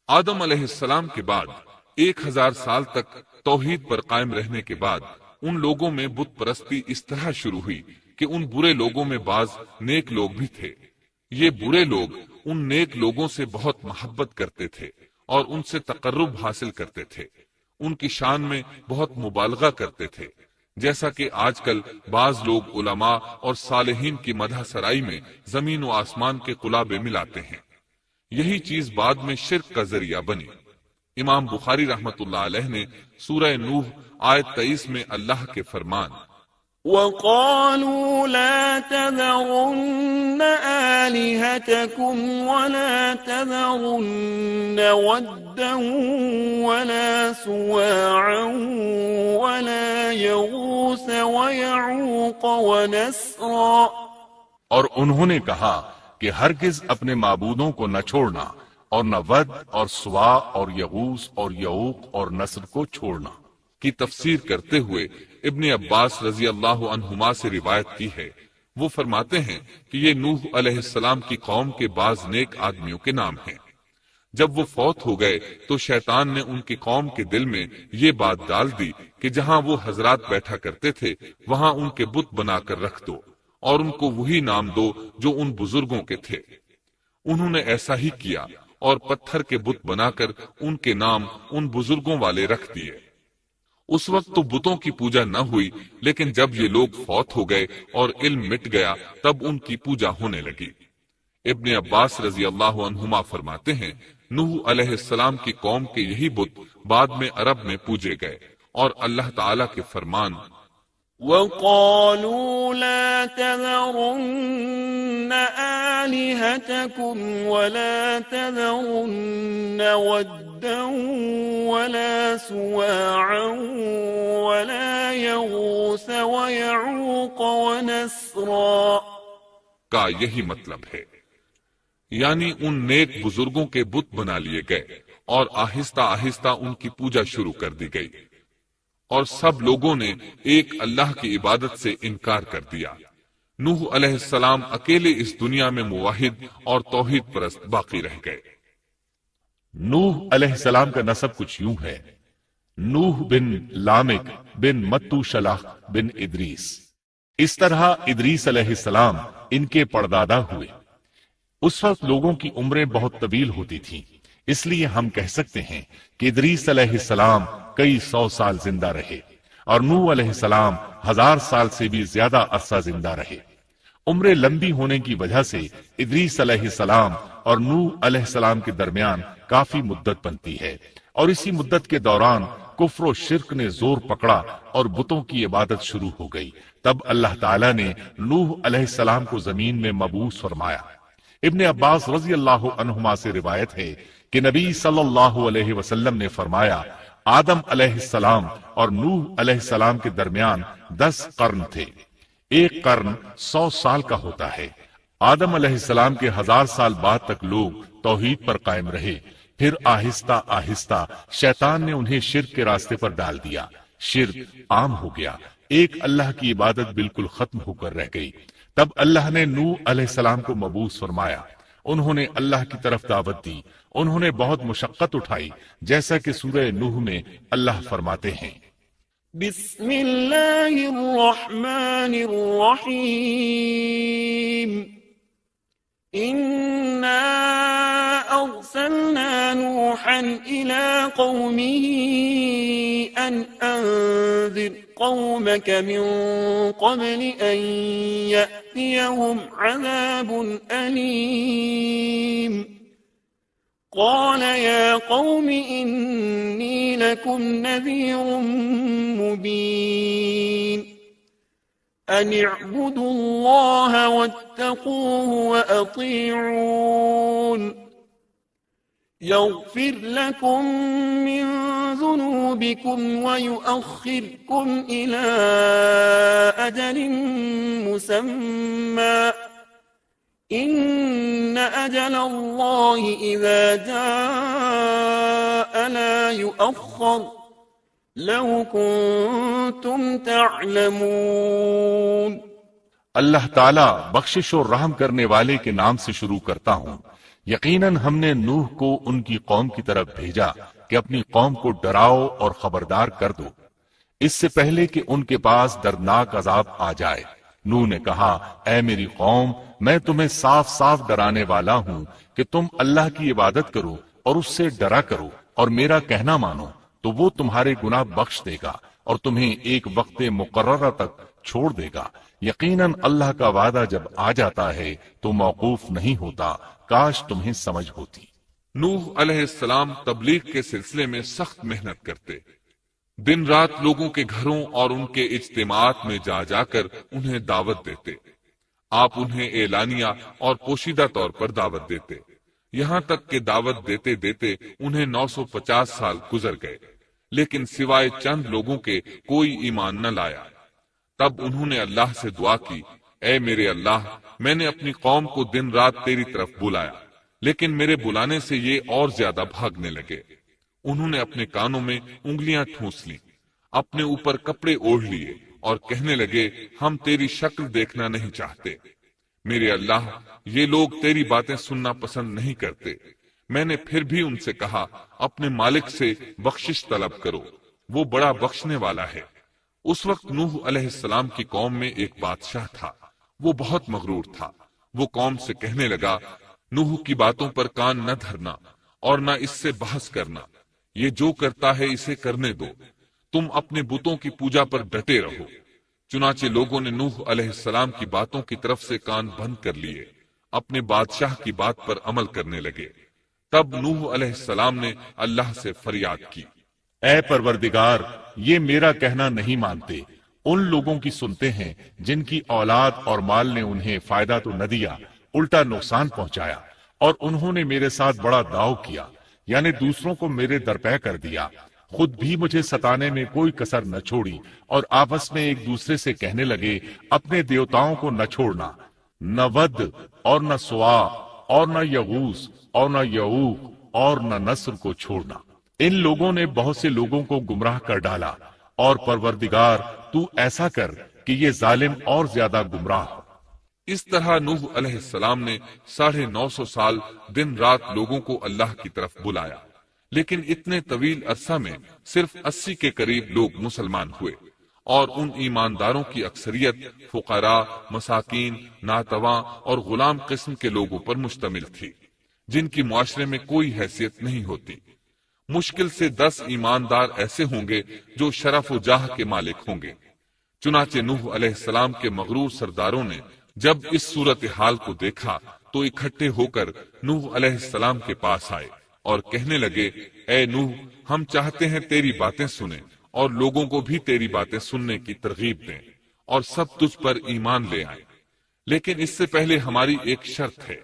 آدم علیہ السلام کے بعد 1000 سال تک توحید پر قائم رہنے کے بعد ان لوگوں میں بت پرستی اس طرح شروع ہوئی کہ ان برے لوگوں میں بعض نیک لوگ بھی تھے۔ یہ برے لوگ ان نیک لوگوں سے بہت محبت کرتے تھے اور ان سے تقرب حاصل کرتے تھے، ان کی شان میں بہت مبالغہ کرتے تھے، جیسا کہ آج کل بعض لوگ علماء اور صالحین کی مدح سرائی میں زمین و آسمان کے قلابے ملاتے ہیں۔ یہی چیز بعد میں شرک کا ذریعہ بنی۔ امام بخاری رحمت اللہ علیہ نے سورہ نوح آیت 23 میں اللہ کے فرمان وَقَالُوا لَا تَذَرُنَّ آلِهَتَكُمْ وَلَا تَذَرُنَّ وَدًّا وَلَا سُوَاعًا وَلَا يَغُوثَ وَيَعُوقَ وَنَسْرًا، اور انہوں نے کہا کہ ہرگز اپنے معبودوں کو نہ چھوڑنا، اور نہ ود اور سوا اور یغوث اور یعوق اور نصر کو چھوڑنا۔ کی تفسیر کرتے ہوئے ابن عباس رضی اللہ عنہما سے روایت کی ہے، وہ فرماتے ہیں کہ یہ نوح علیہ السلام کی قوم کے بعض نیک آدمیوں کے نام ہیں۔ جب وہ فوت ہو گئے تو شیطان نے ان کی قوم کے دل میں یہ بات ڈال دی کہ جہاں وہ حضرات بیٹھا کرتے تھے وہاں ان کے بت بنا کر رکھ دو اور ان کو وہی نام دو جو ان بزرگوں کے تھے۔ انہوں نے ایسا ہی کیا اور پتھر کے بت بنا کر ان کے نام ان بزرگوں والے رکھ دیے۔ اس وقت تو بتوں کی پوجا نہ ہوئی، لیکن جب یہ لوگ فوت ہو گئے اور علم مٹ گیا تب ان کی پوجا ہونے لگی۔ ابن عباس رضی اللہ عنہما فرماتے ہیں نوح علیہ السلام کی قوم کے یہی بت بعد میں عرب میں پوجے گئے، اور اللہ تعالیٰ کے فرمان وَقَالُوا لَا تَذَرُنَّ آلِهَتَكُمْ وَلَا تَذَرُنَّ وَدًّا وَلَا سُوَاعًا وَلَا يَغُوثَ وَيَعُوقَ وَنَسْرًا کا یہی مطلب ہے، یعنی ان نیک بزرگوں کے بت بنا لیے گئے اور آہستہ آہستہ ان کی پوجا شروع کر دی گئی، اور سب لوگوں نے ایک اللہ کی عبادت سے انکار کر دیا۔ نوح علیہ السلام اکیلے اس دنیا میں موحد اور توحید پرست باقی رہ گئے۔ نوح علیہ السلام کا نسب کچھ یوں ہے: نوح بن لامک بن متو شلح بن ادریس۔ اس طرح ادریس علیہ السلام ان کے پردادا ہوئے۔ اس وقت لوگوں کی عمریں بہت طویل ہوتی تھیں، اس لیے ہم کہہ سکتے ہیں کہ ادریس علیہ السلام کئی 100 سال زندہ رہے، اور نوح علیہ السلام 1000 سال سے بھی زیادہ عرصہ زندہ رہے۔ عمریں لمبی ہونے کی وجہ سے ادریس علیہ السلام اور نوح علیہ السلام کے درمیان کافی مدت بنتی ہے، اور اسی مدت کے دوران کفر و شرک نے زور پکڑا اور بتوں کی عبادت شروع ہو گئی۔ تب اللہ تعالیٰ نے نوح علیہ السلام کو زمین میں مبعوث فرمایا۔ ابن عباس رضی اللہ عنہما سے روایت ہے کہ نبی صلی اللہ علیہ وسلم نے فرمایا آدم علیہ السلام اور نوح علیہ السلام کے درمیان 10 قرن تھے۔ ایک قرن 100 سال کا ہوتا ہے۔ آدم علیہ السلام کے 1000 سال بعد تک لوگ توحید پر قائم رہے، پھر آہستہ آہستہ شیطان نے انہیں شرک کے راستے پر ڈال دیا، شرک عام ہو گیا، ایک اللہ کی عبادت بالکل ختم ہو کر رہ گئی۔ تب اللہ نے نوح علیہ السلام کو مبعوث فرمایا، انہوں نے اللہ کی طرف دعوت دی، انہوں نے بہت مشقت اٹھائی، جیسا کہ سورہ نوح میں اللہ فرماتے ہیں بسم اللہ الرحمن الرحیم انا ارسلنا نوحا الى قومه ان انذر قومك من قبل ان يأتيهم عذاب أليم قال يا قوم إني لكم نذير مبين أن اعبدوا الله واتقوه وأطيعون يغفر لكم من ذنوبكم ويؤخركم إلى أجل مسمى إن أجل الله إذا جاء لا يؤخر لو كنتم تعلمون۔ اللہ تعالیٰ بخشش اور رحم کرنے والے کے نام سے شروع کرتا ہوں، یقیناً ہم نے نوح کو ان کی قوم کی طرف بھیجا کہ اپنی قوم کو ڈراؤ اور خبردار کر دو اس سے پہلے کہ ان کے پاس دردناک عذاب آ جائے۔ نوح نے کہا، اے میری قوم، میں تمہیں صاف صاف ڈرانے والا ہوں کہ تم اللہ کی عبادت کرو اور اس سے ڈرا کرو اور میرا کہنا مانو، تو وہ تمہارے گناہ بخش دے گا اور تمہیں ایک وقت مقررہ تک چھوڑ دے گا۔ یقیناً اللہ کا وعدہ جب آ جاتا ہے تو موقوف نہیں ہوتا، کاش تمہیں سمجھ ہوتی۔ نوح علیہ السلام تبلیغ کے سلسلے میں سخت محنت کرتے، دن رات لوگوں کے گھروں اور ان کے اجتماعات میں جا جا کر انہیں دعوت دیتے۔ آپ انہیں اعلانیہ اور پوشیدہ طور پر دعوت دیتے، یہاں تک کہ دعوت دیتے دیتے انہیں 950 سال گزر گئے، لیکن سوائے چند لوگوں کے کوئی ایمان نہ لایا۔ تب انہوں نے اللہ سے دعا کی، اے میرے اللہ، میں نے اپنی قوم کو دن رات تیری طرف بلایا، لیکن میرے بلانے سے یہ اور زیادہ بھاگنے لگے۔ انہوں نے اپنے کانوں میں انگلیاں ٹھونس لیں، اپنے اوپر کپڑے اوڑھ لیے اور کہنے لگے، ہم تیری شکل دیکھنا نہیں چاہتے۔ میرے اللہ، یہ لوگ تیری باتیں سننا پسند نہیں کرتے۔ میں نے پھر بھی ان سے کہا، اپنے مالک سے بخشش طلب کرو، وہ بڑا بخشنے والا ہے۔ اس وقت نوح علیہ السلام کی قوم میں ایک بادشاہ تھا، وہ بہت مغرور تھا۔ وہ قوم سے کہنے لگا، نوح کی باتوں پر کان نہ دھرنا اور نہ اس سے بحث کرنا، یہ جو کرتا ہے اسے کرنے دو، تم اپنے بتوں کی پوجا پر ڈٹے رہو۔ چنانچہ لوگوں نے نوح علیہ السلام کی باتوں کی طرف سے کان بند کر لیے، اپنے بادشاہ کی بات پر عمل کرنے لگے۔ تب نوح علیہ السلام نے اللہ سے فریاد کی، اے پروردگار، یہ میرا کہنا نہیں مانتے، ان لوگوں کی سنتے ہیں جن کی اولاد اور مال نے انہیں فائدہ تو نہ دیا، الٹا نقصان پہنچایا، اور انہوں نے میرے ساتھ بڑا داؤ کیا، یعنی دوسروں کو میرے درپے کر دیا، خود بھی مجھے ستانے میں کوئی کسر نہ چھوڑی، اور آپس میں ایک دوسرے سے کہنے لگے، اپنے دیوتاؤں کو نہ چھوڑنا، نہ ود اور نہ سوا اور نہ یغوث اور نہ یعوق اور نہ نصر کو چھوڑنا۔ ان لوگوں نے بہت سے لوگوں کو گمراہ کر ڈالا، اور پروردگار تو ایسا کر کہ یہ ظالم اور زیادہ گمراہ ہو۔ اس طرح نوح علیہ السلام نے 950 سال دن رات لوگوں کو اللہ کی طرف بلایا، لیکن اتنے طویل عرصہ میں صرف 80 کے قریب لوگ مسلمان ہوئے، اور ان ایمانداروں کی اکثریت فقراء، مساکین، ناتواں اور غلام قسم کے لوگوں پر مشتمل تھی، جن کی معاشرے میں کوئی حیثیت نہیں ہوتی۔ مشکل سے 10 ایماندار ایسے ہوں گے جو شرف و جاہ کے مالک ہوں گے۔ چنانچہ نوح علیہ السلام کے مغرور سرداروں نے جب اس صورتحال کو دیکھا تو اکٹھے ہو کر نوح علیہ السلام کے پاس آئے اور کہنے لگے، اے نوح، ہم چاہتے ہیں تیری باتیں سنیں اور لوگوں کو بھی تیری باتیں سننے کی ترغیب دیں اور سب تجھ پر ایمان لے آئیں، لیکن اس سے پہلے ہماری ایک شرط ہے،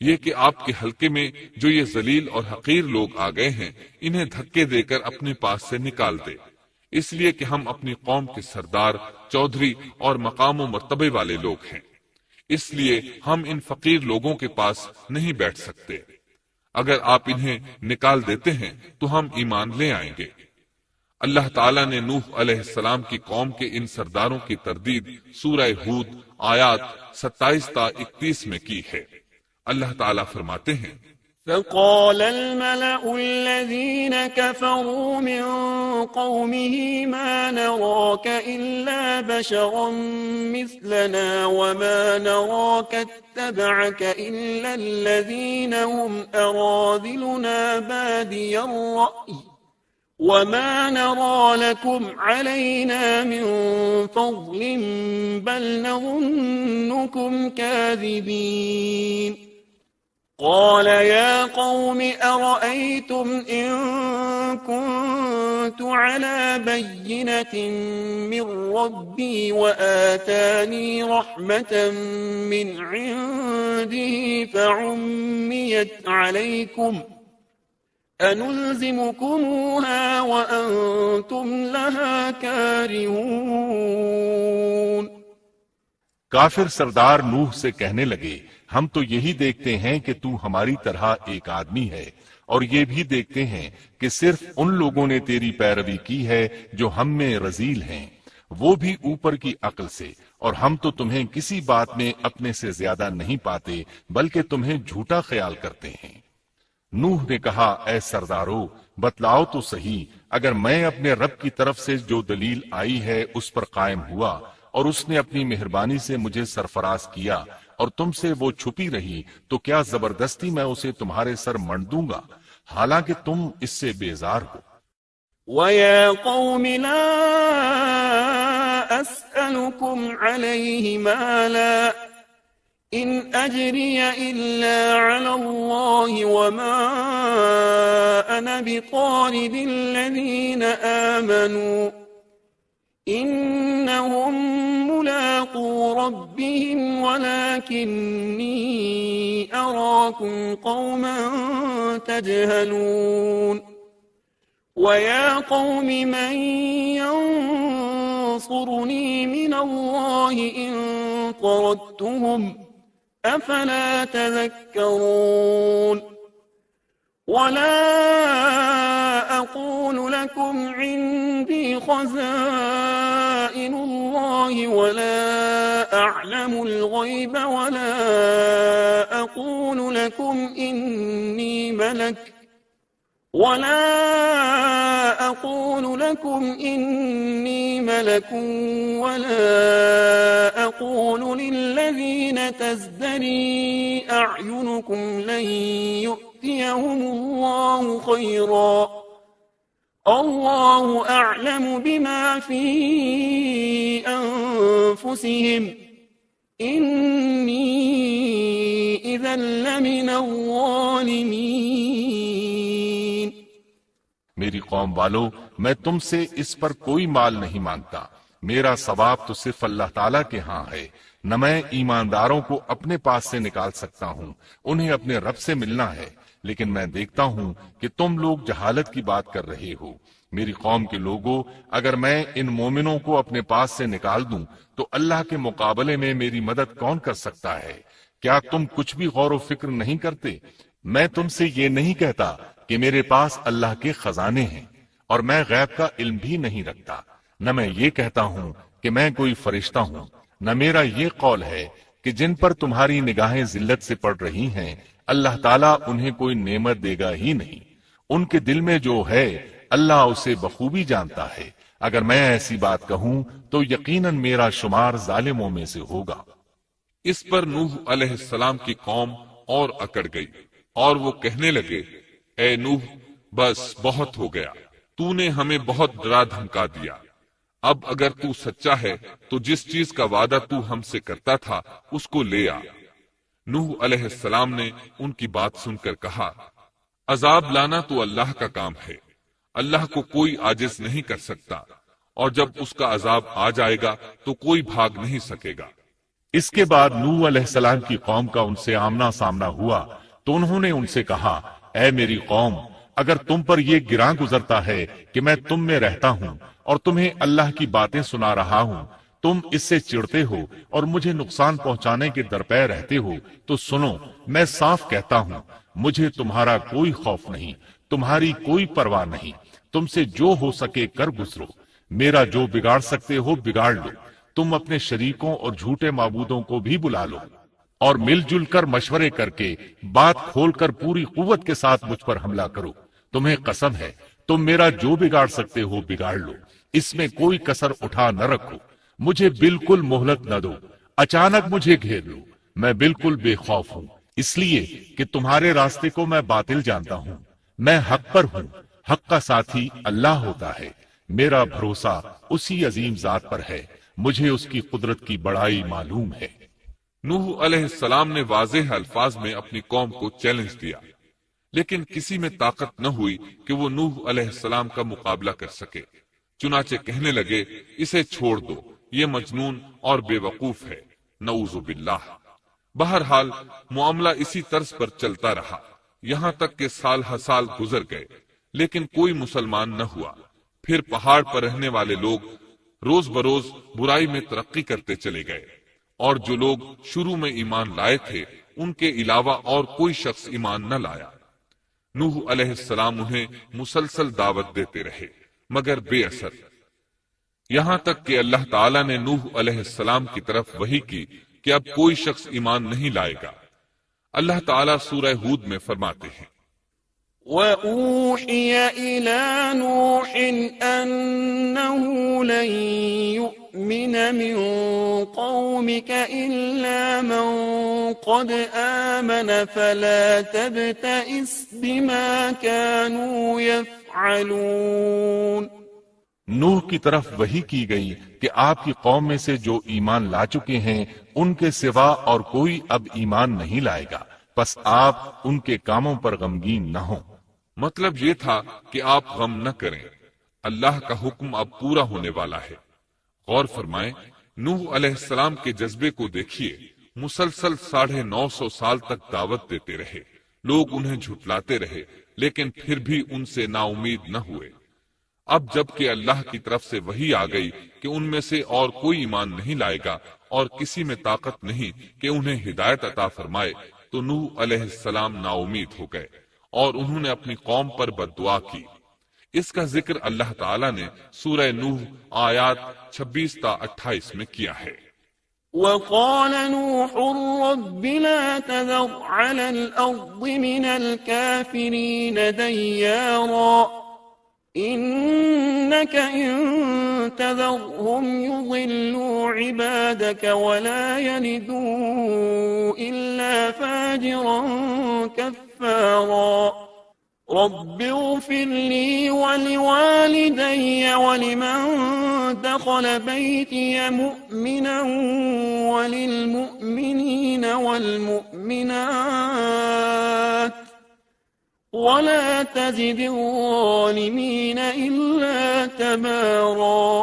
یہ کہ آپ کے حلقے میں جو یہ ذلیل اور حقیر لوگ آ گئے ہیں انہیں دھکے دے کر اپنے پاس سے نکال دے، اس لیے کہ ہم اپنی قوم کے سردار، چودھری اور مقام و مرتبے والے لوگ ہیں، اس لیے ہم ان فقیر لوگوں کے پاس نہیں بیٹھ سکتے۔ اگر آپ انہیں نکال دیتے ہیں تو ہم ایمان لے آئیں گے۔ اللہ تعالیٰ نے نوح علیہ السلام کی قوم کے ان سرداروں کی تردید سورہ ہود آیات 27 تا 31 میں کی ہے۔ اللہ تعالیٰ فرماتے ہیں، فقال الملأ الذين كفروا من قومه ما نراك إلا بشرا مثلنا وما نراك اتبعك إلا الذين هم أراذلنا بادي الرأي وما نرى لكم علينا من فضل بل نظنكم كاذبين قال يا قوم أرأيتم إن كنت على بينة من ربي وآتاني رحمة من عنده فعميت عليكم أنلزمكموها وأنتم لها كارهون۔ کافر سردار نوح سے کہنے لگے، ہم تو یہی دیکھتے ہیں کہ تو ہماری طرح ایک آدمی ہے، اور یہ بھی دیکھتے ہیں کہ صرف ان لوگوں نے تیری پیروی کی ہے جو ہم میں رذیل ہیں، وہ بھی اوپر کی عقل سے، اور ہم تو تمہیں کسی بات میں اپنے سے زیادہ نہیں پاتے بلکہ تمہیں جھوٹا خیال کرتے ہیں۔ نوح نے کہا، اے سردارو، بتلاؤ تو صحیح، اگر میں اپنے رب کی طرف سے جو دلیل آئی ہے اس پر قائم ہوا اور اس نے اپنی مہربانی سے مجھے سرفراز کیا اور تم سے وہ چھپی رہی، تو کیا زبردستی میں اسے تمہارے سر منڈ دوں گا، حالانکہ تم اس سے بیزار ہو۔ وَيَا قَوْمِ لَا أَسْأَلُكُمْ عَلَيْهِ مَالًا إِنْ أَجْرِيَ إِلَّا عَلَى اللَّهِ وَمَا أَنَا بِطَارِدِ الَّذِينَ آمَنُوا إِنَّهُمْ مُلَاقُو رَبِّهِمْ وَلَكِنِّي أَرَاكُمْ قَوْمًا تَجْهَلُونَ وَيَا قَوْمِ مَنْ يَنْصُرُنِي مِنَ اللَّهِ إِنْ طَرَدتُّهُمْ أَفَلَا تَذَكَّرُونَ وَلَا أَقُولُ لَكُمْ عِنْدِي خَزَائِنُ اللَّهِ وَلَا أَعْلَمُ الْغَيْبَ وَلَا أَقُولُ لَكُمْ إِنِّي مَلَكٌ وَلَا أَقُولُ لِلَّذِينَ تَزْدَرِي أَعْيُنُكُمْ لَن يُؤْتِيَهُمُ اللَّهُ خَيْرًا اللَّهُ أَعْلَمُ بِمَا فِي أَنفُسِهِمْ إِنِّي إِذًا لَّمِنَ الظَّالِمِينَ۔ میری قوم والو، میں تم سے اس پر کوئی مال نہیں مانگتا، میرا ثواب تو صرف اللہ تعالیٰ کے ہاں ہے، نہ میں ایمانداروں کو اپنے پاس سے نکال سکتا ہوں، انہیں اپنے رب سے ملنا ہے، لیکن میں دیکھتا ہوں کہ تم لوگ جہالت کی بات کر رہے ہو۔ میری قوم کے لوگوں، اگر میں ان مومنوں کو اپنے پاس سے نکال دوں تو اللہ کے مقابلے میں میری مدد کون کر سکتا ہے؟ کیا تم کچھ بھی غور و فکر نہیں کرتے؟ میں تم سے یہ نہیں کہتا کہ میرے پاس اللہ کے خزانے ہیں اور میں غیب کا علم بھی نہیں رکھتا، نہ میں یہ کہتا ہوں کہ میں کوئی فرشتہ ہوں، نہ میرا یہ قول ہے کہ جن پر تمہاری نگاہیں ذلت سے پڑ رہی ہیں اللہ تعالیٰ انہیں کوئی نعمت دے گا ہی نہیں، ان کے دل میں جو ہے اللہ اسے بخوبی جانتا ہے، اگر میں ایسی بات کہوں تو یقیناً میرا شمار ظالموں میں سے ہوگا۔ اس پر نوح علیہ السلام کی قوم اور اکڑ گئی اور وہ کہنے لگے، اے نوح، بس بہت ہو گیا، تو نے ہمیں بہت ڈرا دھمکا دیا، اب اگر تو سچا ہے تو جس چیز کا وعدہ تو ہم سے کرتا تھا اس کو لے آ۔ نوح علیہ السلام نے ان کی بات سن کر کہا، عذاب لانا تو اللہ کا کام ہے، اللہ کو کوئی عاجز نہیں کر سکتا، اور جب اس کا عذاب آ جائے گا تو کوئی بھاگ نہیں سکے گا۔ اس کے بعد نوح علیہ السلام کی قوم کا ان سے آمنا سامنا ہوا تو انہوں نے ان سے کہا، اے میری قوم، اگر تم پر یہ گراں گزرتا ہے کہ میں تم میں رہتا ہوں اور تمہیں اللہ کی باتیں سنا رہا ہوں، تم اس سے چڑھتے ہو اور مجھے نقصان پہنچانے کے درپے رہتے ہو، تو سنو، میں صاف کہتا ہوں، مجھے تمہارا کوئی خوف نہیں، تمہاری کوئی پرواہ نہیں، تم سے جو ہو سکے کر گزرو، میرا جو بگاڑ سکتے ہو بگاڑ لو، تم اپنے شریکوں اور جھوٹے معبودوں کو بھی بلا لو اور مل جل کر مشورے کر کے بات کھول کر پوری قوت کے ساتھ مجھ پر حملہ کرو، تمہیں قسم ہے تم میرا جو بگاڑ سکتے ہو بگاڑ لو، اس میں کوئی کسر اٹھا نہ رکھو، مجھے بالکل مہلت نہ دو، اچانک مجھے گھیر لو، میں بالکل بے خوف ہوں، اس لیے کہ تمہارے راستے کو میں باطل جانتا ہوں، میں حق پر ہوں، حق کا ساتھی اللہ ہوتا ہے، میرا بھروسہ اسی عظیم ذات پر ہے، مجھے اس کی قدرت کی بڑائی معلوم ہے۔ نوح علیہ السلام نے واضح الفاظ میں اپنی قوم کو چیلنج دیا، لیکن کسی میں طاقت نہ ہوئی کہ وہ نوح علیہ السلام کا مقابلہ کر سکے، چنانچہ کہنے لگے، اسے چھوڑ دو، یہ مجنون اور بے وقوف ہے، نعوذ باللہ۔ بہرحال معاملہ اسی طرز پر چلتا رہا، یہاں تک کہ سال ہر سال گزر گئے، لیکن کوئی مسلمان نہ ہوا۔ پھر پہاڑ پر رہنے والے لوگ روز بروز برائی میں ترقی کرتے چلے گئے، اور جو لوگ شروع میں ایمان لائے تھے ان کے علاوہ اور کوئی شخص ایمان نہ لایا۔ نوح علیہ السلام انہیں مسلسل دعوت دیتے رہے مگر بے اثر۔ یہاں تک کہ اللہ تعالیٰ نے نوح علیہ السلام کی طرف وحی کی کہ اب کوئی شخص ایمان نہیں لائے گا۔ اللہ تعالیٰ سورہ ہود میں فرماتے ہیں وَأُوحِيَ إِلَى نُوحٍ أَنَّهُ لَن يُؤْمِنَ مِن قَوْمِكَ إِلَّا مَن قَدْ آمَنَ فَلَا تَبْتَئِسْ بِمَا كَانُوا يَفْعَلُونَ۔ نوح کی طرف وحی کی گئی کہ آپ کی قوم میں سے جو ایمان لا چکے ہیں ان کے سوا اور کوئی اب ایمان نہیں لائے گا، پس آپ ان کے کاموں پر غمگین نہ ہوں۔ مطلب یہ تھا کہ آپ غم نہ کریں، اللہ کا حکم اب پورا ہونے والا ہے۔ غور فرمائیں، نوح علیہ السلام کے جذبے کو دیکھیے، مسلسل 950 سال تک دعوت دیتے رہے، لوگ انہیں جھٹلاتے رہے، لیکن پھر بھی ان سے نا امید نہ ہوئے۔ اب جب کہ اللہ کی طرف سے وحی آ گئی کہ ان میں سے اور کوئی ایمان نہیں لائے گا اور کسی میں طاقت نہیں کہ انہیں ہدایت عطا فرمائے، تو نوح علیہ السلام نا امید ہو گئے اور انہوں نے اپنی قوم پر بد دعا کی۔ اس کا ذکر اللہ تعالیٰ نے سورہ نوح آیات 26 تا 28 میں کیا ہے۔ وقال نوح رب لا تذر على الأرض من الكافرين ديارا إنك إن تذرهم يضلوا عبادك ولا يلدوا إلا فاجرا كفارا رب اغفر لي ولوالدي ولمن دخل بيتي مؤمنا وللمؤمنين والمؤمنات ولا تزد الظالمين إلا تبارا۔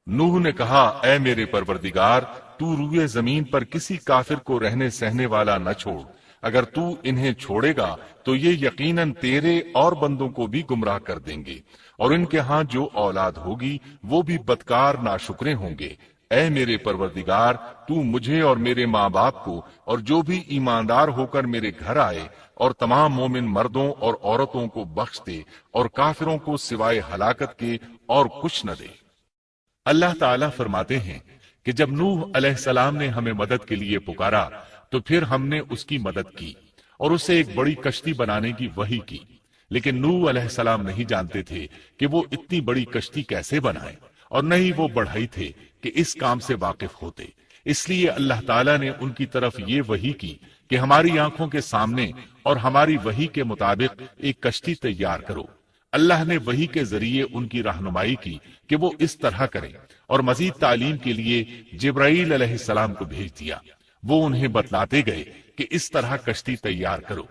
نوح نے کہا، اے میرے پروردگار، تو روئے زمین پر کسی کافر کو رہنے سہنے والا نہ چھوڑ، اگر تو انہیں چھوڑے گا تو یہ یقیناً تیرے اور بندوں کو بھی گمراہ کر دیں گے، اور ان کے ہاں جو اولاد ہوگی وہ بھی بدکار ناشکرے ہوں گے۔ اے میرے پروردگار، تو مجھے اور میرے ماں باپ کو اور جو بھی ایماندار ہو کر میرے گھر آئے اور تمام مومن مردوں اور عورتوں کو بخش دے اور کافروں کو سوائے ہلاکت کے اور کچھ نہ دے۔ اللہ تعالیٰ فرماتے ہیں کہ جب نوح علیہ السلام نے ہمیں مدد کے لیے پکارا تو پھر ہم نے اس کی مدد کی اور اسے ایک بڑی کشتی بنانے کی وحی کی، لیکن نوح علیہ السلام نہیں جانتے تھے کہ وہ اتنی بڑی کشتی کیسے بنائیں، اور نہ ہی وہ بڑھئی تھے کہ اس کام سے واقف ہوتے۔ اس لیے اللہ تعالیٰ نے ان کی طرف یہ وحی کی کہ ہماری آنکھوں کے سامنے اور ہماری وحی کے مطابق ایک کشتی تیار کرو۔ اللہ نے وحی کے ذریعے ان کی رہنمائی کی کہ وہ اس طرح کریں، اور مزید تعلیم کے لیے جبرائیل علیہ السلام کو بھیج دیا۔ وہ انہیں بتلاتے گئے کہ اس طرح کشتی تیار کرو۔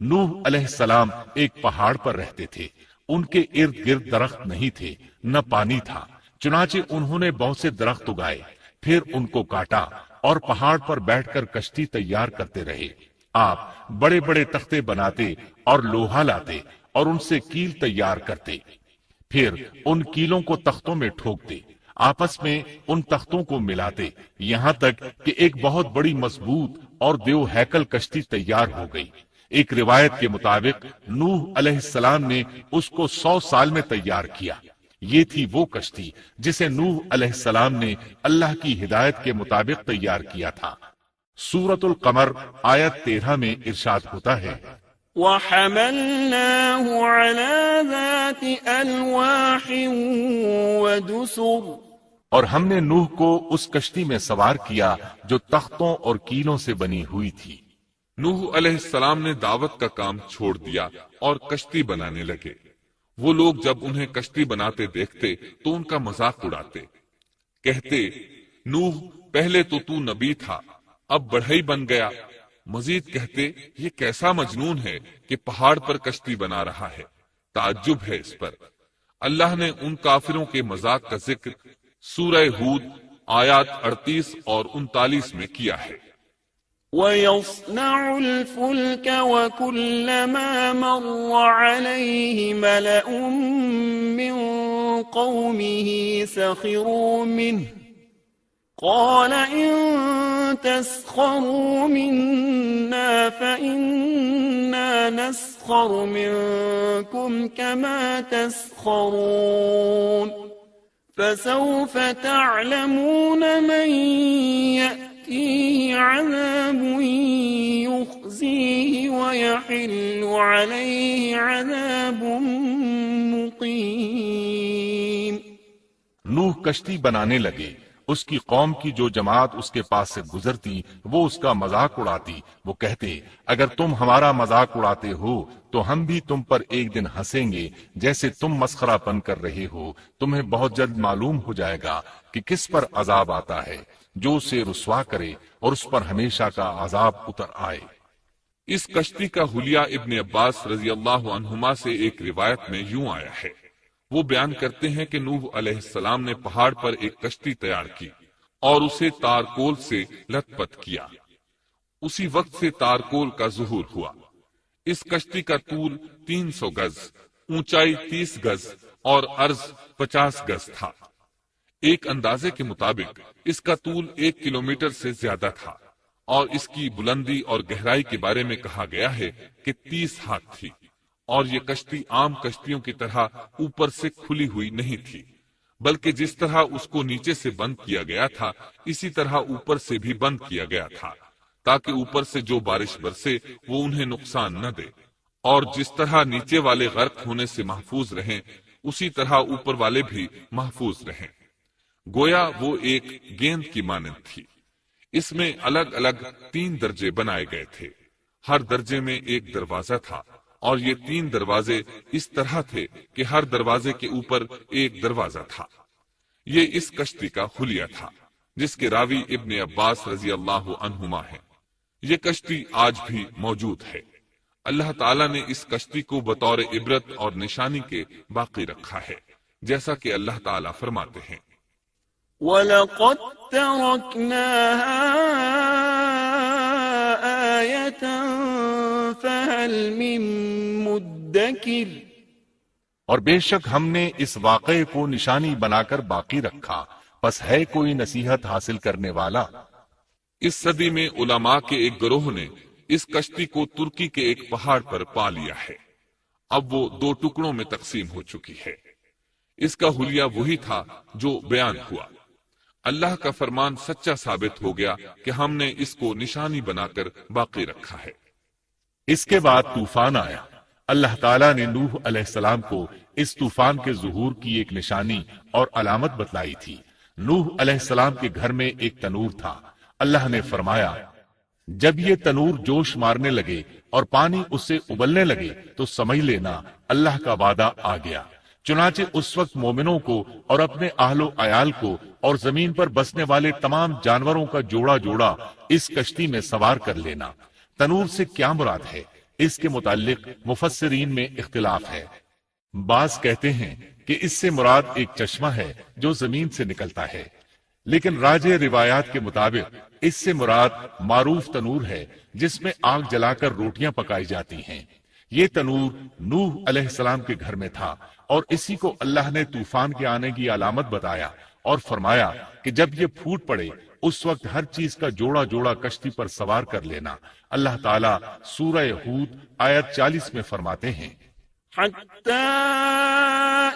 نوح علیہ السلام ایک پہاڑ پر رہتے تھے، ان کے ارد گرد درخت نہیں تھے، نہ پانی تھا، چنانچہ انہوں نے بہت سے درخت اگائے، پھر ان کو کاٹا اور پہاڑ پر بیٹھ کر کشتی تیار کرتے رہے۔ آپ بڑے بڑے تختے بناتے اور لوہا لاتے اور ان سے کیل تیار کرتے، پھر ان کیلوں کو تختوں میں ٹھوکتے، آپس میں ان تختوں کو ملاتے، یہاں تک کہ ایک بہت بڑی مضبوط اور دیو ہیکل کشتی تیار ہو گئی۔ ایک روایت کے مطابق نوح علیہ السلام نے اس کو 100 سال میں تیار کیا۔ یہ تھی وہ کشتی جسے نوح علیہ السلام نے اللہ کی ہدایت کے مطابق تیار کیا تھا۔ سورۃ القمر آیت 13 میں ارشاد ہوتا ہے، وَحَمَلْنَاهُ عَلَى ذَاتِ أَلْوَاحٍ وَدُسُرٍ، اور ہم نے نوح کو اس کشتی میں سوار کیا جو تختوں اور کیلوں سے بنی ہوئی تھی۔ نوح علیہ السلام نے دعوت کا کام چھوڑ دیا اور کشتی بنانے لگے۔ وہ لوگ جب انہیں کشتی بناتے دیکھتے تو ان کا مذاق اڑاتے، کہتے، نوح پہلے تو نبی تھا، اب بڑھئی بن گیا۔ مزید کہتے، یہ کیسا مجنون ہے کہ پہاڑ پر کشتی بنا رہا ہے۔ تعجب ہے اس پر۔ اللہ نے ان کافروں کے مذاق کا ذکر سورہ ہود آیات 38 اور 39 میں کیا ہے۔ وَيَصْنَعُ الْفُلْكَ وَكُلَّمَا مَرَّ عَلَيْهِ مَلَأٌ مِّن قَوْمِهِ سَخِرُوا مِنْهُ قَالَ إِن تَسْخَرُوا مِنَّا فَإِنَّا نَسْخَرُ مِنكُمْ كَمَا تَسْخَرُونَ فسوف تعلمون من يأتيه عذاب يخزيه ويحل عليه عذاب مقيم۔ نوح کشتی بنانے لگے، اس کی قوم کی جو جماعت اس کے پاس سے گزرتی وہ اس کا مذاق اڑاتی۔ وہ کہتے اگر تم ہمارا مذاق اڑاتے ہو تو ہم بھی تم پر ایک دن ہنسیں گے جیسے تم مسخرہ پن کر رہے ہو۔ تمہیں بہت جلد معلوم ہو جائے گا کہ کس پر عذاب آتا ہے جو اسے رسوا کرے اور اس پر ہمیشہ کا عذاب اتر آئے۔ اس کشتی کا حلیہ ابن عباس رضی اللہ عنہما سے ایک روایت میں یوں آیا ہے۔ وہ بیان کرتے ہیں کہ نوح علیہ السلام نے پہاڑ پر ایک کشتی تیار کی اور اسے تارکول سے لت پت کیا۔ اسی وقت سے تارکول کا ظہور ہوا۔ اس کشتی کا طول 300 گز، اونچائی 30 گز اور عرض 50 گز تھا۔ ایک اندازے کے مطابق اس کا طول 1 کلومیٹر سے زیادہ تھا اور اس کی بلندی اور گہرائی کے بارے میں کہا گیا ہے کہ 30 ہاتھ تھی، اور یہ کشتی عام کشتیوں کی طرح اوپر سے کھلی ہوئی نہیں تھی، بلکہ جس طرح اس کو نیچے سے بند کیا گیا تھا اسی طرح اوپر سے بھی بند کیا گیا تھا، تاکہ اوپر سے جو بارش برسے وہ انہیں نقصان نہ دے، اور جس طرح نیچے والے غرق ہونے سے محفوظ رہیں اسی طرح اوپر والے بھی محفوظ رہیں۔ گویا وہ ایک گیند کی مانند تھی۔ اس میں الگ الگ 3 درجے بنائے گئے تھے، ہر درجے میں ایک دروازہ تھا، اور یہ 3 دروازے اس طرح تھے کہ ہر دروازے کے اوپر ایک دروازہ تھا۔ یہ اس کشتی کا حلیہ تھا جس کے راوی ابن عباس رضی اللہ عنہما ہیں۔ یہ کشتی آج بھی موجود ہے۔ اللہ تعالیٰ نے اس کشتی کو بطور عبرت اور نشانی کے باقی رکھا ہے، جیسا کہ اللہ تعالیٰ فرماتے ہیں وَلَقَدْ تَرَكْنَاهَا آيَةً فَهَلْ مِن مُدَّكِرٍ، اور بے شک ہم نے اس واقعے کو نشانی بنا کر باقی رکھا، پس ہے کوئی نصیحت حاصل کرنے والا۔ اس صدی میں علماء کے ایک گروہ نے اس کشتی کو ترکی کے ایک پہاڑ پر پا لیا ہے۔ اب وہ 2 ٹکڑوں میں تقسیم ہو چکی ہے۔ اس کا حلیہ وہی تھا جو بیان ہوا۔ اللہ کا فرمان سچا ثابت ہو گیا کہ ہم نے اس کو نشانی بنا کر باقی رکھا ہے۔ اس کے بعد طوفان آیا۔ اللہ تعالیٰ نے نوح علیہ السلام کو اس طوفان کے ظہور کی ایک نشانی اور علامت بتلائی تھی۔ نوح علیہ السلام کے گھر میں ایک تنور تھا۔ اللہ نے فرمایا جب یہ تنور جوش مارنے لگے اور پانی اس سے ابلنے لگے تو سمجھ لینا اللہ کا وعدہ آ گیا۔ چنانچہ اس وقت مومنوں کو اور اپنے اہل و عیال کو اور زمین پر بسنے والے تمام جانوروں کا جوڑا جوڑا اس کشتی میں سوار کر لینا۔ تنور سے کیا مراد ہے؟ اس کے متعلق مفسرین میں اختلاف ہے۔ بعض کہتے ہیں کہ اس سے مراد ایک چشمہ ہے جو زمین سے نکلتا ہے، لیکن راجح روایات کے مطابق اس سے مراد معروف تنور ہے جس میں آگ جلا کر روٹیاں پکائی جاتی ہیں۔ یہ تنور نوح علیہ السلام کے گھر میں تھا، اور اسی کو اللہ نے طوفان کے آنے کی علامت بتایا اور فرمایا کہ جب یہ پھوٹ پڑے اس وقت ہر چیز کا جوڑا جوڑا کشتی پر سوار کر لینا۔ اللہ تعالیٰ سورہ ہود آیت 40 میں فرماتے ہیں حَتَّى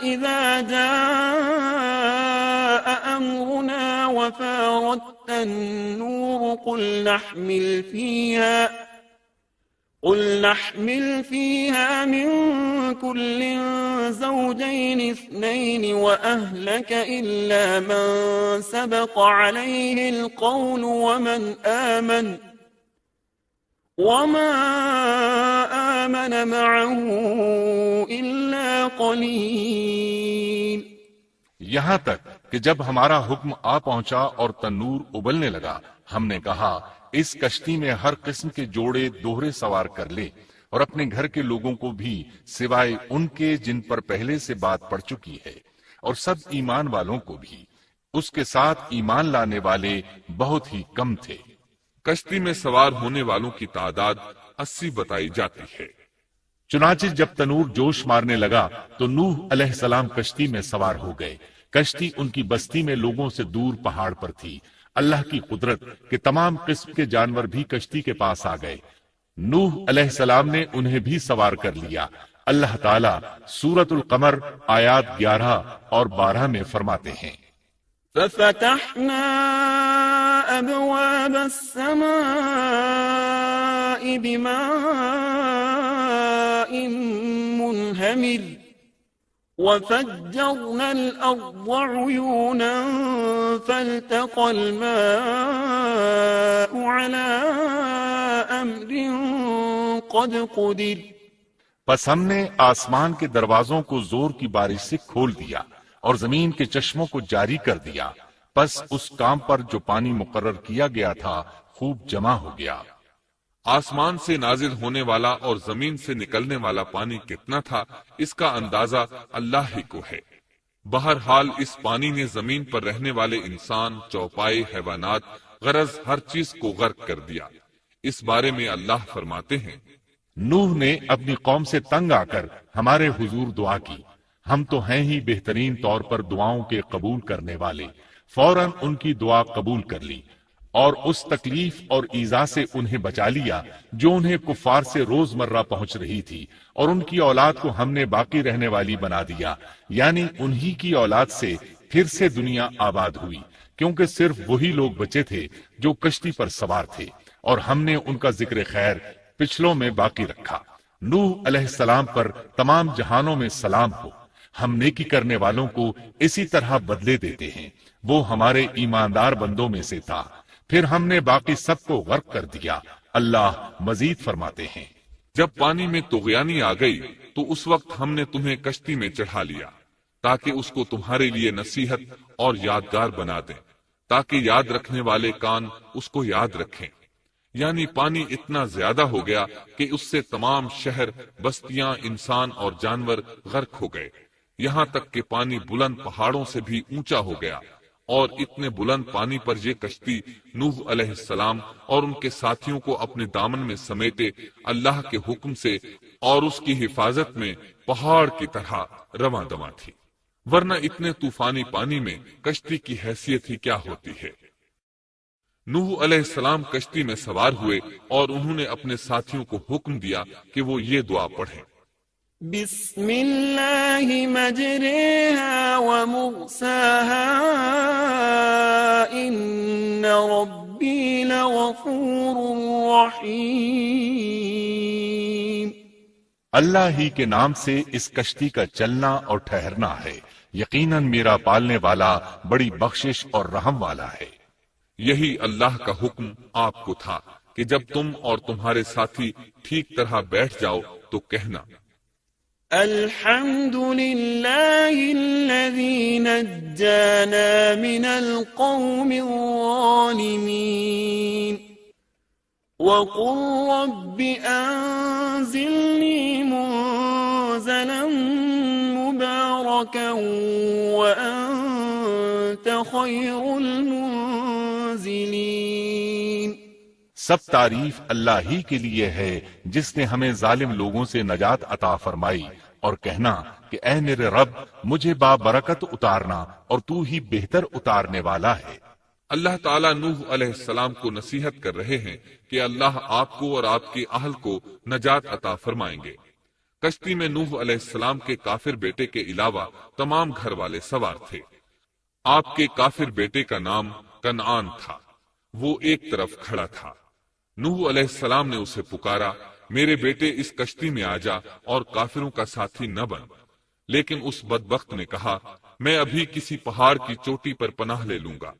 إِذَا جَاءَ أَمْرُنَا وَفَارَتِ النُّورُ قُلْ نَحْمِلْ فِيهَا مِن كُلٍّ زَوْجَيْنِ 2 وَأَهْلَكَ إِلَّا مَن سَبَقَ عَلَيْهِ الْقَوْلُ وَمَا آمَنَ مَعَهُ إِلَّا قَلِيلٌ۔ یہاں تک کہ جب ہمارا حکم آ پہنچا اور تنور ابلنے لگا، ہم نے کہا اس کشتی میں ہر قسم کے جوڑے دوہرے سوار کر لے، اور اپنے گھر کے لوگوں کو بھی سوائے ان کے جن پر پہلے سے بات پڑ چکی ہے، اور سب ایمان والوں کو بھی۔ اس کے ساتھ ایمان لانے والے بہت ہی کم تھے۔ کشتی میں سوار ہونے والوں کی تعداد 80 بتائی جاتی ہے۔ چنانچہ جب تنور جوش مارنے لگا تو نوح علیہ السلام کشتی میں سوار ہو گئے۔ کشتی ان کی بستی میں لوگوں سے دور پہاڑ پر تھی۔ اللہ کی قدرت کہ تمام قسم کے جانور بھی کشتی کے پاس آ گئے۔ نوح علیہ السلام نے انہیں بھی سوار کر لیا۔ اللہ تعالیٰ سورۃ القمر آیات 11 اور 12 میں فرماتے ہیں، ففتحنا أبواب السماء بماء منهمر وفجرنا الأرض عيونا فالتقى الماء على أمر قد قدر۔ پس ہم نے آسمان کے دروازوں کو زور کی بارش سے کھول دیا اور زمین کے چشموں کو جاری کر دیا، پس اس کام پر جو پانی مقرر کیا گیا تھا خوب جمع ہو گیا۔ آسمان سے نازل ہونے والا اور زمین سے نکلنے والا پانی کتنا تھا، اس کا اندازہ اللہ ہی کو ہے۔ بہرحال اس پانی نے زمین پر رہنے والے انسان، چوپائے، حیوانات، غرض ہر چیز کو غرق کر دیا۔ اس بارے میں اللہ فرماتے ہیں، نوح نے اپنی قوم سے تنگ آ کر ہمارے حضور دعا کی، ہم تو ہیں ہی بہترین طور پر دعاؤں کے قبول کرنے والے۔ فوراً ان کی دعا قبول کر لی اور اس تکلیف اور ایذا سے انہیں بچا لیا جو انہیں کفار سے روزمرہ پہنچ رہی تھی، اور ان کی اولاد کو ہم نے باقی رہنے والی بنا دیا، یعنی انہی کی اولاد سے پھر سے دنیا آباد ہوئی، کیونکہ صرف وہی لوگ بچے تھے جو کشتی پر سوار تھے، اور ہم نے ان کا ذکر خیر پچھلوں میں باقی رکھا۔ نوح علیہ السلام پر تمام جہانوں میں سلام ہو۔ ہم نیکی کرنے والوں کو اسی طرح بدلے دیتے ہیں، وہ ہمارے ایماندار بندوں میں سے تھا، پھر ہم نے باقی سب کو غرق کر دیا۔ اللہ مزید فرماتے ہیں، جب پانی میں طغیانی آ گئی تو اس وقت ہم نے تمہیں کشتی میں چڑھا لیا تاکہ اس کو تمہارے لیے نصیحت اور یادگار بنا دیں، تاکہ یاد رکھنے والے کان اس کو یاد رکھیں۔ یعنی پانی اتنا زیادہ ہو گیا کہ اس سے تمام شہر، بستیاں، انسان اور جانور غرق ہو گئے، یہاں تک کہ پانی بلند پہاڑوں سے بھی اونچا ہو گیا، اور اتنے بلند پانی پر یہ کشتی نوح علیہ السلام اور ان کے ساتھیوں کو اپنے دامن میں سمیٹے اللہ کے حکم سے اور اس کی حفاظت میں پہاڑ کی طرح رواں دواں تھی، ورنہ اتنے طوفانی پانی میں کشتی کی حیثیت ہی کیا ہوتی ہے۔ نوح علیہ السلام کشتی میں سوار ہوئے اور انہوں نے اپنے ساتھیوں کو حکم دیا کہ وہ یہ دعا پڑھیں، بسم اللہ مجریہا ومرساہا ان ربی لغفور رحیم۔ اللہ ہی کے نام سے اس کشتی کا چلنا اور ٹھہرنا ہے، یقیناً میرا پالنے والا بڑی بخشش اور رحم والا ہے۔ یہی اللہ کا حکم آپ کو تھا کہ جب تم اور تمہارے ساتھی ٹھیک طرح بیٹھ جاؤ تو کہنا، الحمد للہ الذی نجانا من القوم الظالمین وقل رب انزلنی منزلا مبارکا وانت خیر المنزلین۔ سب تعریف اللہ ہی کے لیے ہے جس نے ہمیں ظالم لوگوں سے نجات عطا فرمائی، اور کہنا کہ اے میرے رب مجھے بابرکت اتارنا اور تو ہی بہتر اتارنے والا ہے۔ اللہ تعالیٰ نوح علیہ السلام کو نصیحت کر رہے ہیں کہ اللہ آپ کو اور آپ کے اہل کو نجات عطا فرمائیں گے۔ کشتی میں نوح علیہ السلام کے کافر بیٹے کے علاوہ تمام گھر والے سوار تھے۔ آپ کے کافر بیٹے کا نام کنعان تھا، وہ ایک طرف کھڑا تھا۔ نوح علیہ السلام نے اسے پکارا، میرے بیٹے اس کشتی میں آ جا اور کافروں کا ساتھی نہ بن، لیکن اس بدبخت نے کہا، میں ابھی کسی پہاڑ کی چوٹی پر پناہ لے لوں گا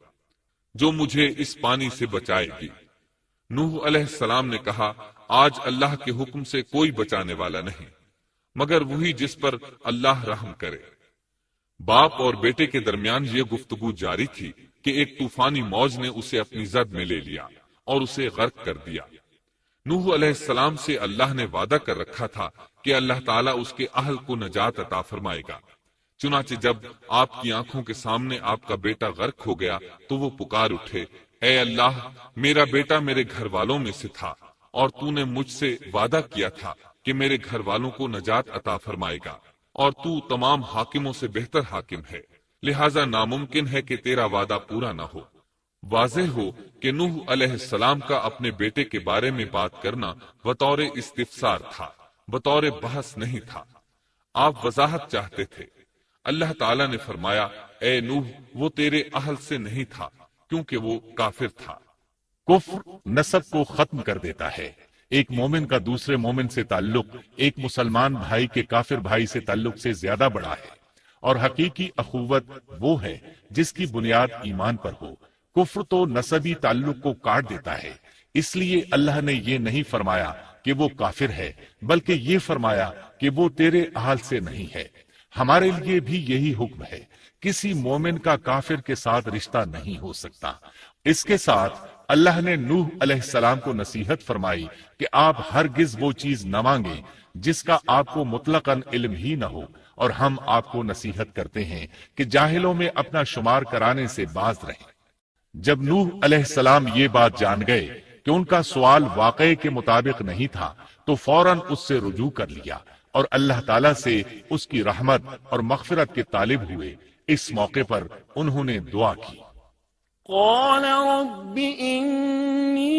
جو مجھے اس پانی سے بچائے گی۔ نوح علیہ السلام نے کہا، آج اللہ کے حکم سے کوئی بچانے والا نہیں مگر وہی جس پر اللہ رحم کرے۔ باپ اور بیٹے کے درمیان یہ گفتگو جاری تھی کہ ایک طوفانی موج نے اسے اپنی زد میں لے لیا اور اسے غرق کر دیا۔ نوح علیہ السلام سے اللہ نے وعدہ کر رکھا تھا کہ اللہ تعالیٰ اس کے اہل کو نجات عطا فرمائے گا۔ چنانچہ جب آپ کی آنکھوں کے سامنے آپ کا بیٹا غرق ہو گیا تو وہ پکار اٹھے، اے اللہ، میرا بیٹا میرے گھر والوں میں سے تھا اور تو نے مجھ سے وعدہ کیا تھا کہ میرے گھر والوں کو نجات عطا فرمائے گا، اور تو تمام حاکموں سے بہتر حاکم ہے، لہذا ناممکن ہے کہ تیرا وعدہ پورا نہ ہو۔ واضح ہو کہ نوح علیہ السلام کا اپنے بیٹے کے بارے میں بات کرنا بطور استفسار تھا، بطور بحث نہیں تھا۔ آپ وضاحت چاہتے تھے۔ اللہ تعالیٰ نے فرمایا، اے نوح، وہ تیرے اہل سے نہیں تھا کیونکہ وہ کافر تھا۔ کفر نسب کو ختم کر دیتا ہے۔ ایک مومن کا دوسرے مومن سے تعلق ایک مسلمان بھائی کے کافر بھائی سے تعلق سے زیادہ بڑا ہے، اور حقیقی اخوت وہ ہے جس کی بنیاد ایمان پر ہو۔ کفر تو نسبی تعلق کو کاٹ دیتا ہے، اس لیے اللہ نے یہ نہیں فرمایا کہ وہ کافر ہے، بلکہ یہ فرمایا کہ وہ تیرے اہل سے نہیں ہے۔ ہمارے لیے بھی یہی حکم ہے، کسی مومن کا کافر کے ساتھ رشتہ نہیں ہو سکتا۔ اس کے ساتھ اللہ نے نوح علیہ السلام کو نصیحت فرمائی کہ آپ ہرگز وہ چیز نہ مانگیں جس کا آپ کو مطلقاً علم ہی نہ ہو، اور ہم آپ کو نصیحت کرتے ہیں کہ جاہلوں میں اپنا شمار کرانے سے باز رہیں۔ جب نوح علیہ السلام یہ بات جان گئے کہ ان کا سوال واقعے کے مطابق نہیں تھا تو فوراً اس سے رجوع کر لیا اور اللہ تعالیٰ سے اس کی رحمت اور مغفرت کے طالب ہوئے۔ اس موقع پر انہوں نے دعا کی، قال رب إني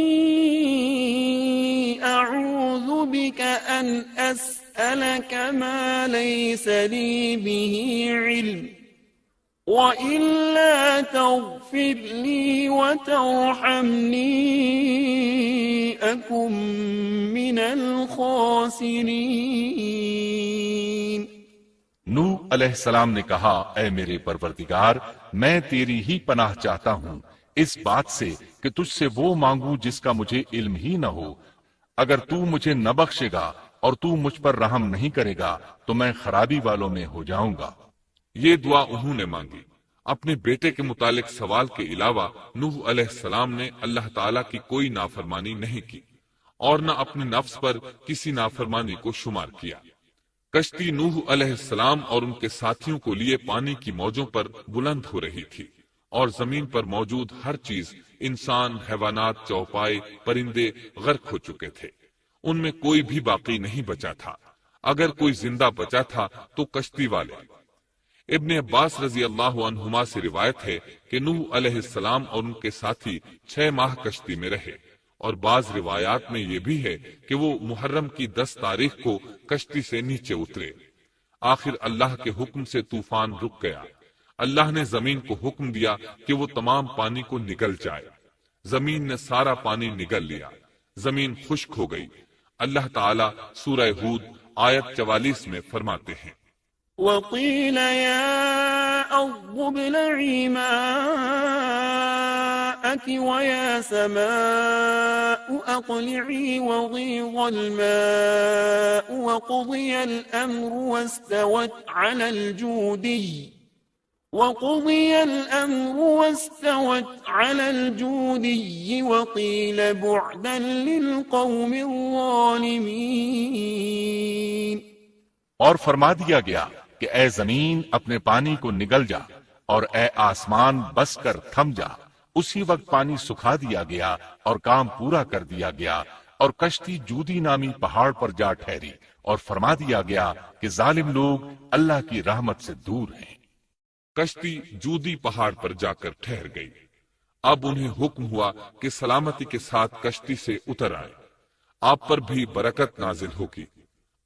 أعوذ بك أن أسألك ما ليس لي به علم وإلا تغفر لي وترحمني أكن من الخاسرين۔ نوح علیہ السلام نے کہا، اے میرے پروردگار، میں تیری ہی پناہ چاہتا ہوں اس بات سے کہ تجھ سے وہ مانگوں جس کا مجھے علم ہی نہ ہو۔ اگر تو مجھے نہ بخشے گا اور تو مجھ پر رحم نہیں کرے گا تو میں خرابی والوں میں ہو جاؤں گا۔ یہ دعا انہوں نے مانگی۔ اپنے بیٹے کے متعلق سوال کے علاوہ نوح علیہ السلام نے اللہ تعالیٰ کی کوئی نافرمانی نہیں کی اور نہ اپنے نفس پر کسی نافرمانی کو شمار کیا۔ کشتی نوح علیہ السلام اور ان کے ساتھیوں کو لیے پانی کی موجوں پر بلند ہو رہی تھی، اور زمین پر موجود ہر چیز، انسان، حیوانات، چوپائے، پرندے غرق ہو چکے تھے۔ ان میں کوئی بھی باقی نہیں بچا تھا۔ اگر کوئی زندہ بچا تھا تو کشتی والے۔ ابن عباس رضی اللہ عنہما سے روایت ہے کہ نوح علیہ السلام اور ان کے ساتھی 6 ماہ کشتی میں رہے، اور بعض روایات میں یہ بھی ہے کہ وہ محرم کی 10 تاریخ کو کشتی سے نیچے اترے۔ آخر اللہ کے حکم سے طوفان رک گیا۔ اللہ نے زمین کو حکم دیا کہ وہ تمام پانی کو نگل جائے۔ زمین نے سارا پانی نگل لیا، زمین خشک ہو گئی۔ اللہ تعالیٰ سورہ ہود آیت 44 میں فرماتے ہیں، وقيل يا أرض ابلعي ماءك ويا سماء أقلعي وغيض الماء وقضي الأمر واستوت على الجودي وقيل بعدا للقوم الظالمين۔ اور فرما دیا گیا کہ اے زمین اپنے پانی کو نگل جا، اور اے آسمان بس کر تھم جا۔ اسی وقت پانی سکھا دیا گیا اور کام پورا کر دیا گیا، اور کشتی جودی نامی پہاڑ پر جا ٹھہری، اور فرما دیا گیا کہ ظالم لوگ اللہ کی رحمت سے دور ہیں۔ کشتی جودی پہاڑ پر جا کر ٹھہر گئی۔ اب انہیں حکم ہوا کہ سلامتی کے ساتھ کشتی سے اتر آئے۔ آپ پر بھی برکت نازل ہوگی،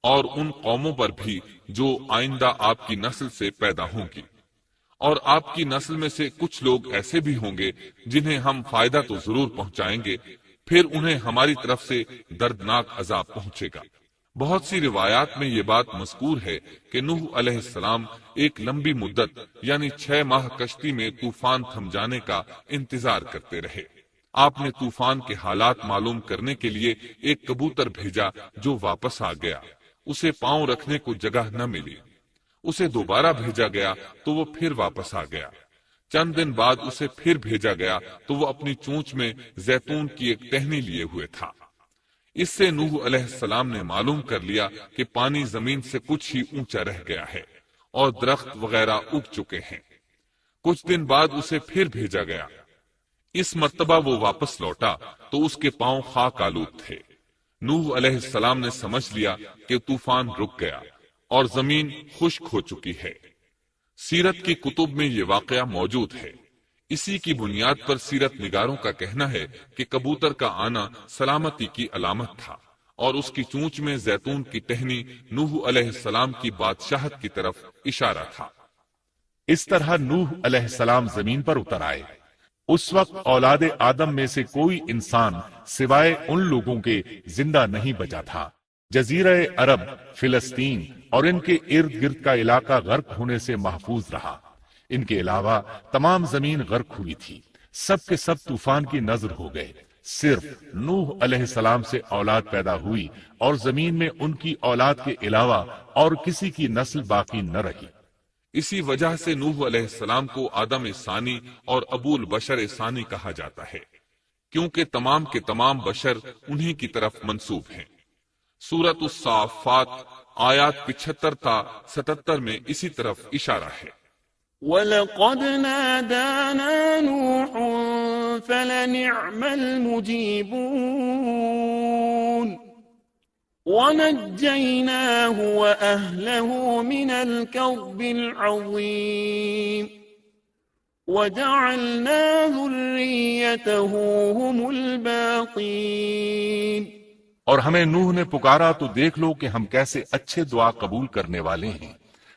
اور ان قوموں پر بھی جو آئندہ آپ کی نسل سے پیدا ہوں گی، اور آپ کی نسل میں سے کچھ لوگ ایسے بھی ہوں گے جنہیں ہم فائدہ تو ضرور پہنچائیں گے، پھر انہیں ہماری طرف سے دردناک عذاب پہنچے گا۔ بہت سی روایات میں یہ بات مذکور ہے کہ نوح علیہ السلام ایک لمبی مدت یعنی 6 ماہ کشتی میں طوفان تھم جانے کا انتظار کرتے رہے۔ آپ نے طوفان کے حالات معلوم کرنے کے لیے ایک کبوتر بھیجا جو واپس آ گیا۔ اسے پاؤں رکھنے کو جگہ نہ ملی۔ اسے دوبارہ بھیجا گیا تو وہ پھر واپس آ گیا۔ چند دن بعد اسے پھر بھیجا گیا تو وہ اپنی چونچ میں زیتون کی ایک ٹہنی لیے ہوئے تھا۔ اس سے نوح علیہ السلام نے معلوم کر لیا کہ پانی زمین سے کچھ ہی اونچا رہ گیا ہے اور درخت وغیرہ اگ چکے ہیں۔ کچھ دن بعد اسے پھر بھیجا گیا۔ اس مرتبہ وہ واپس لوٹا تو اس کے پاؤں خاک آلود تھے۔ نوح علیہ السلام نے سمجھ لیا کہ طوفان رک گیا اور زمین خشک ہو چکی ہے۔ سیرت کی کتب میں یہ واقعہ موجود ہے۔ اسی کی بنیاد پر سیرت نگاروں کا کہنا ہے کہ کبوتر کا آنا سلامتی کی علامت تھا، اور اس کی چونچ میں زیتون کی ٹہنی نوح علیہ السلام کی بادشاہت کی طرف اشارہ تھا۔ اس طرح نوح علیہ السلام زمین پر اتر آئے۔ اس وقت اولاد آدم میں سے کوئی انسان سوائے ان لوگوں کے زندہ نہیں بچا تھا۔ جزیرہ عرب، فلسطین اور ان کے ارد گرد کا علاقہ غرق ہونے سے محفوظ رہا۔ ان کے علاوہ تمام زمین غرق ہوئی تھی۔ سب کے سب طوفان کی نذر ہو گئے۔ صرف نوح علیہ السلام سے اولاد پیدا ہوئی اور زمین میں ان کی اولاد کے علاوہ اور کسی کی نسل باقی نہ رہی۔ اسی وجہ سے نوح علیہ السلام کو آدم ثانی اور ابو البشر ثانی کہا جاتا ہے، کیونکہ تمام کے تمام بشر انہی کی طرف منسوب ہیں۔ سورۃ الصافات آیات 75 تا 77 میں اسی طرف اشارہ ہے۔ وَلَقَدْ نَادَانَا نُوحٌ فَلَنِعْمَ الْمُجِيبُونَ وَنَجَّيْنَاهُ وَأَهْلَهُ مِنَ الْكَرْبِ الْعَظِيمِ وَجَعَلْنَا ذُرِّيَّتَهُ هُمُ الْبَاقِينَ۔ اور ہمیں نوح نے پکارا تو دیکھ لو کہ ہم کیسے اچھے دعا قبول کرنے والے ہیں۔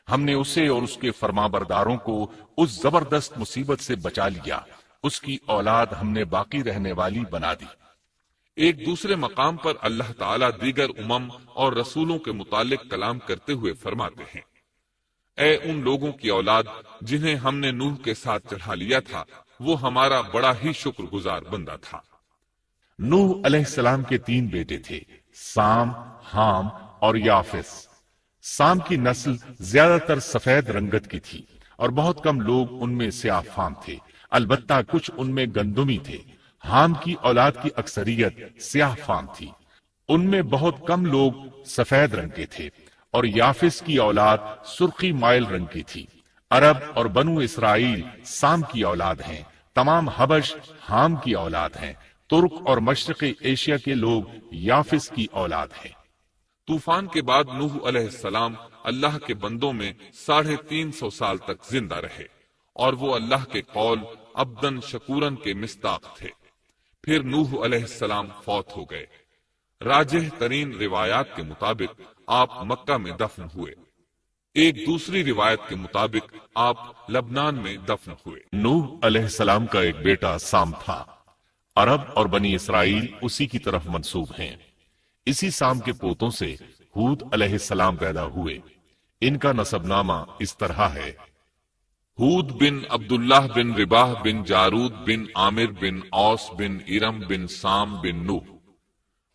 ہم نے اسے اور اس کے فرمانبرداروں کو اس زبردست مصیبت سے بچا لیا۔ اس کی اولاد ہم نے باقی رہنے والی بنا دی۔ ایک دوسرے مقام پر اللہ تعالیٰ دیگر امم اور رسولوں کے متعلق کلام کرتے ہوئے فرماتے ہیں، اے ان لوگوں کی اولاد جنہیں ہم نے نوح کے ساتھ چڑھا لیا تھا، وہ ہمارا بڑا ہی شکر گزار بندہ تھا۔ نوح علیہ السلام کے 3 بیٹے تھے، سام، حام اور یافس۔ سام کی نسل زیادہ تر سفید رنگت کی تھی اور بہت کم لوگ ان میں سیاہ فام تھے، البتہ کچھ ان میں گندمی تھے۔ حام کی اولاد کی اکثریت سیاہ فام تھی، ان میں بہت کم لوگ سفید رنگ کے تھے، اور یافس کی اولاد سرخی مائل رنگ کی تھی۔ عرب اور بنو اسرائیل سام کی اولاد ہیں، تمام حبش حام کی اولاد ہیں، ترک اور مشرقی ایشیا کے لوگ یافس کی اولاد ہیں۔ طوفان کے بعد نوح علیہ السلام اللہ کے بندوں میں 350 سال تک زندہ رہے، اور وہ اللہ کے قول عبدن شکورن کے مصداق تھے۔ پھر نوح علیہ السلام فوت ہو گئے۔ راجح ترین روایات کے مطابق آپ مکہ میں دفن ہوئے، ایک دوسری روایت کے مطابق آپ لبنان میں دفن ہوئے۔ نوح علیہ السلام کا ایک بیٹا سام تھا۔ عرب اور بنی اسرائیل اسی کی طرف منسوب ہیں۔ اسی سام کے پوتوں سے ہود علیہ السلام پیدا ہوئے۔ ان کا نسب نامہ اس طرح ہے: ہود بن عبداللہ بن رباح بن جارود بن عامر بن اوس بن ارم بن سام بن نوح۔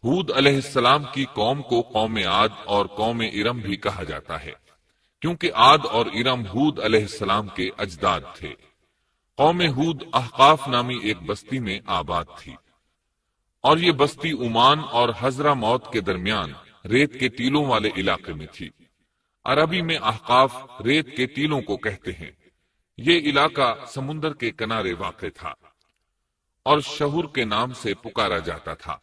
ہود علیہ السلام کی قوم کو قوم عاد اور قوم ارم بھی کہا جاتا ہے، کیونکہ عاد اور ارم ہود علیہ السلام کے اجداد تھے۔ قوم ہود احقاف نامی ایک بستی میں آباد تھی، اور یہ بستی عمان اور حضرہ موت کے درمیان ریت کے ٹیلوں والے علاقے میں تھی۔ عربی میں احقاف ریت کے ٹیلوں کو کہتے ہیں۔ یہ علاقہ سمندر کے کنارے واقع تھا اور شہر کے نام سے پکارا جاتا تھا۔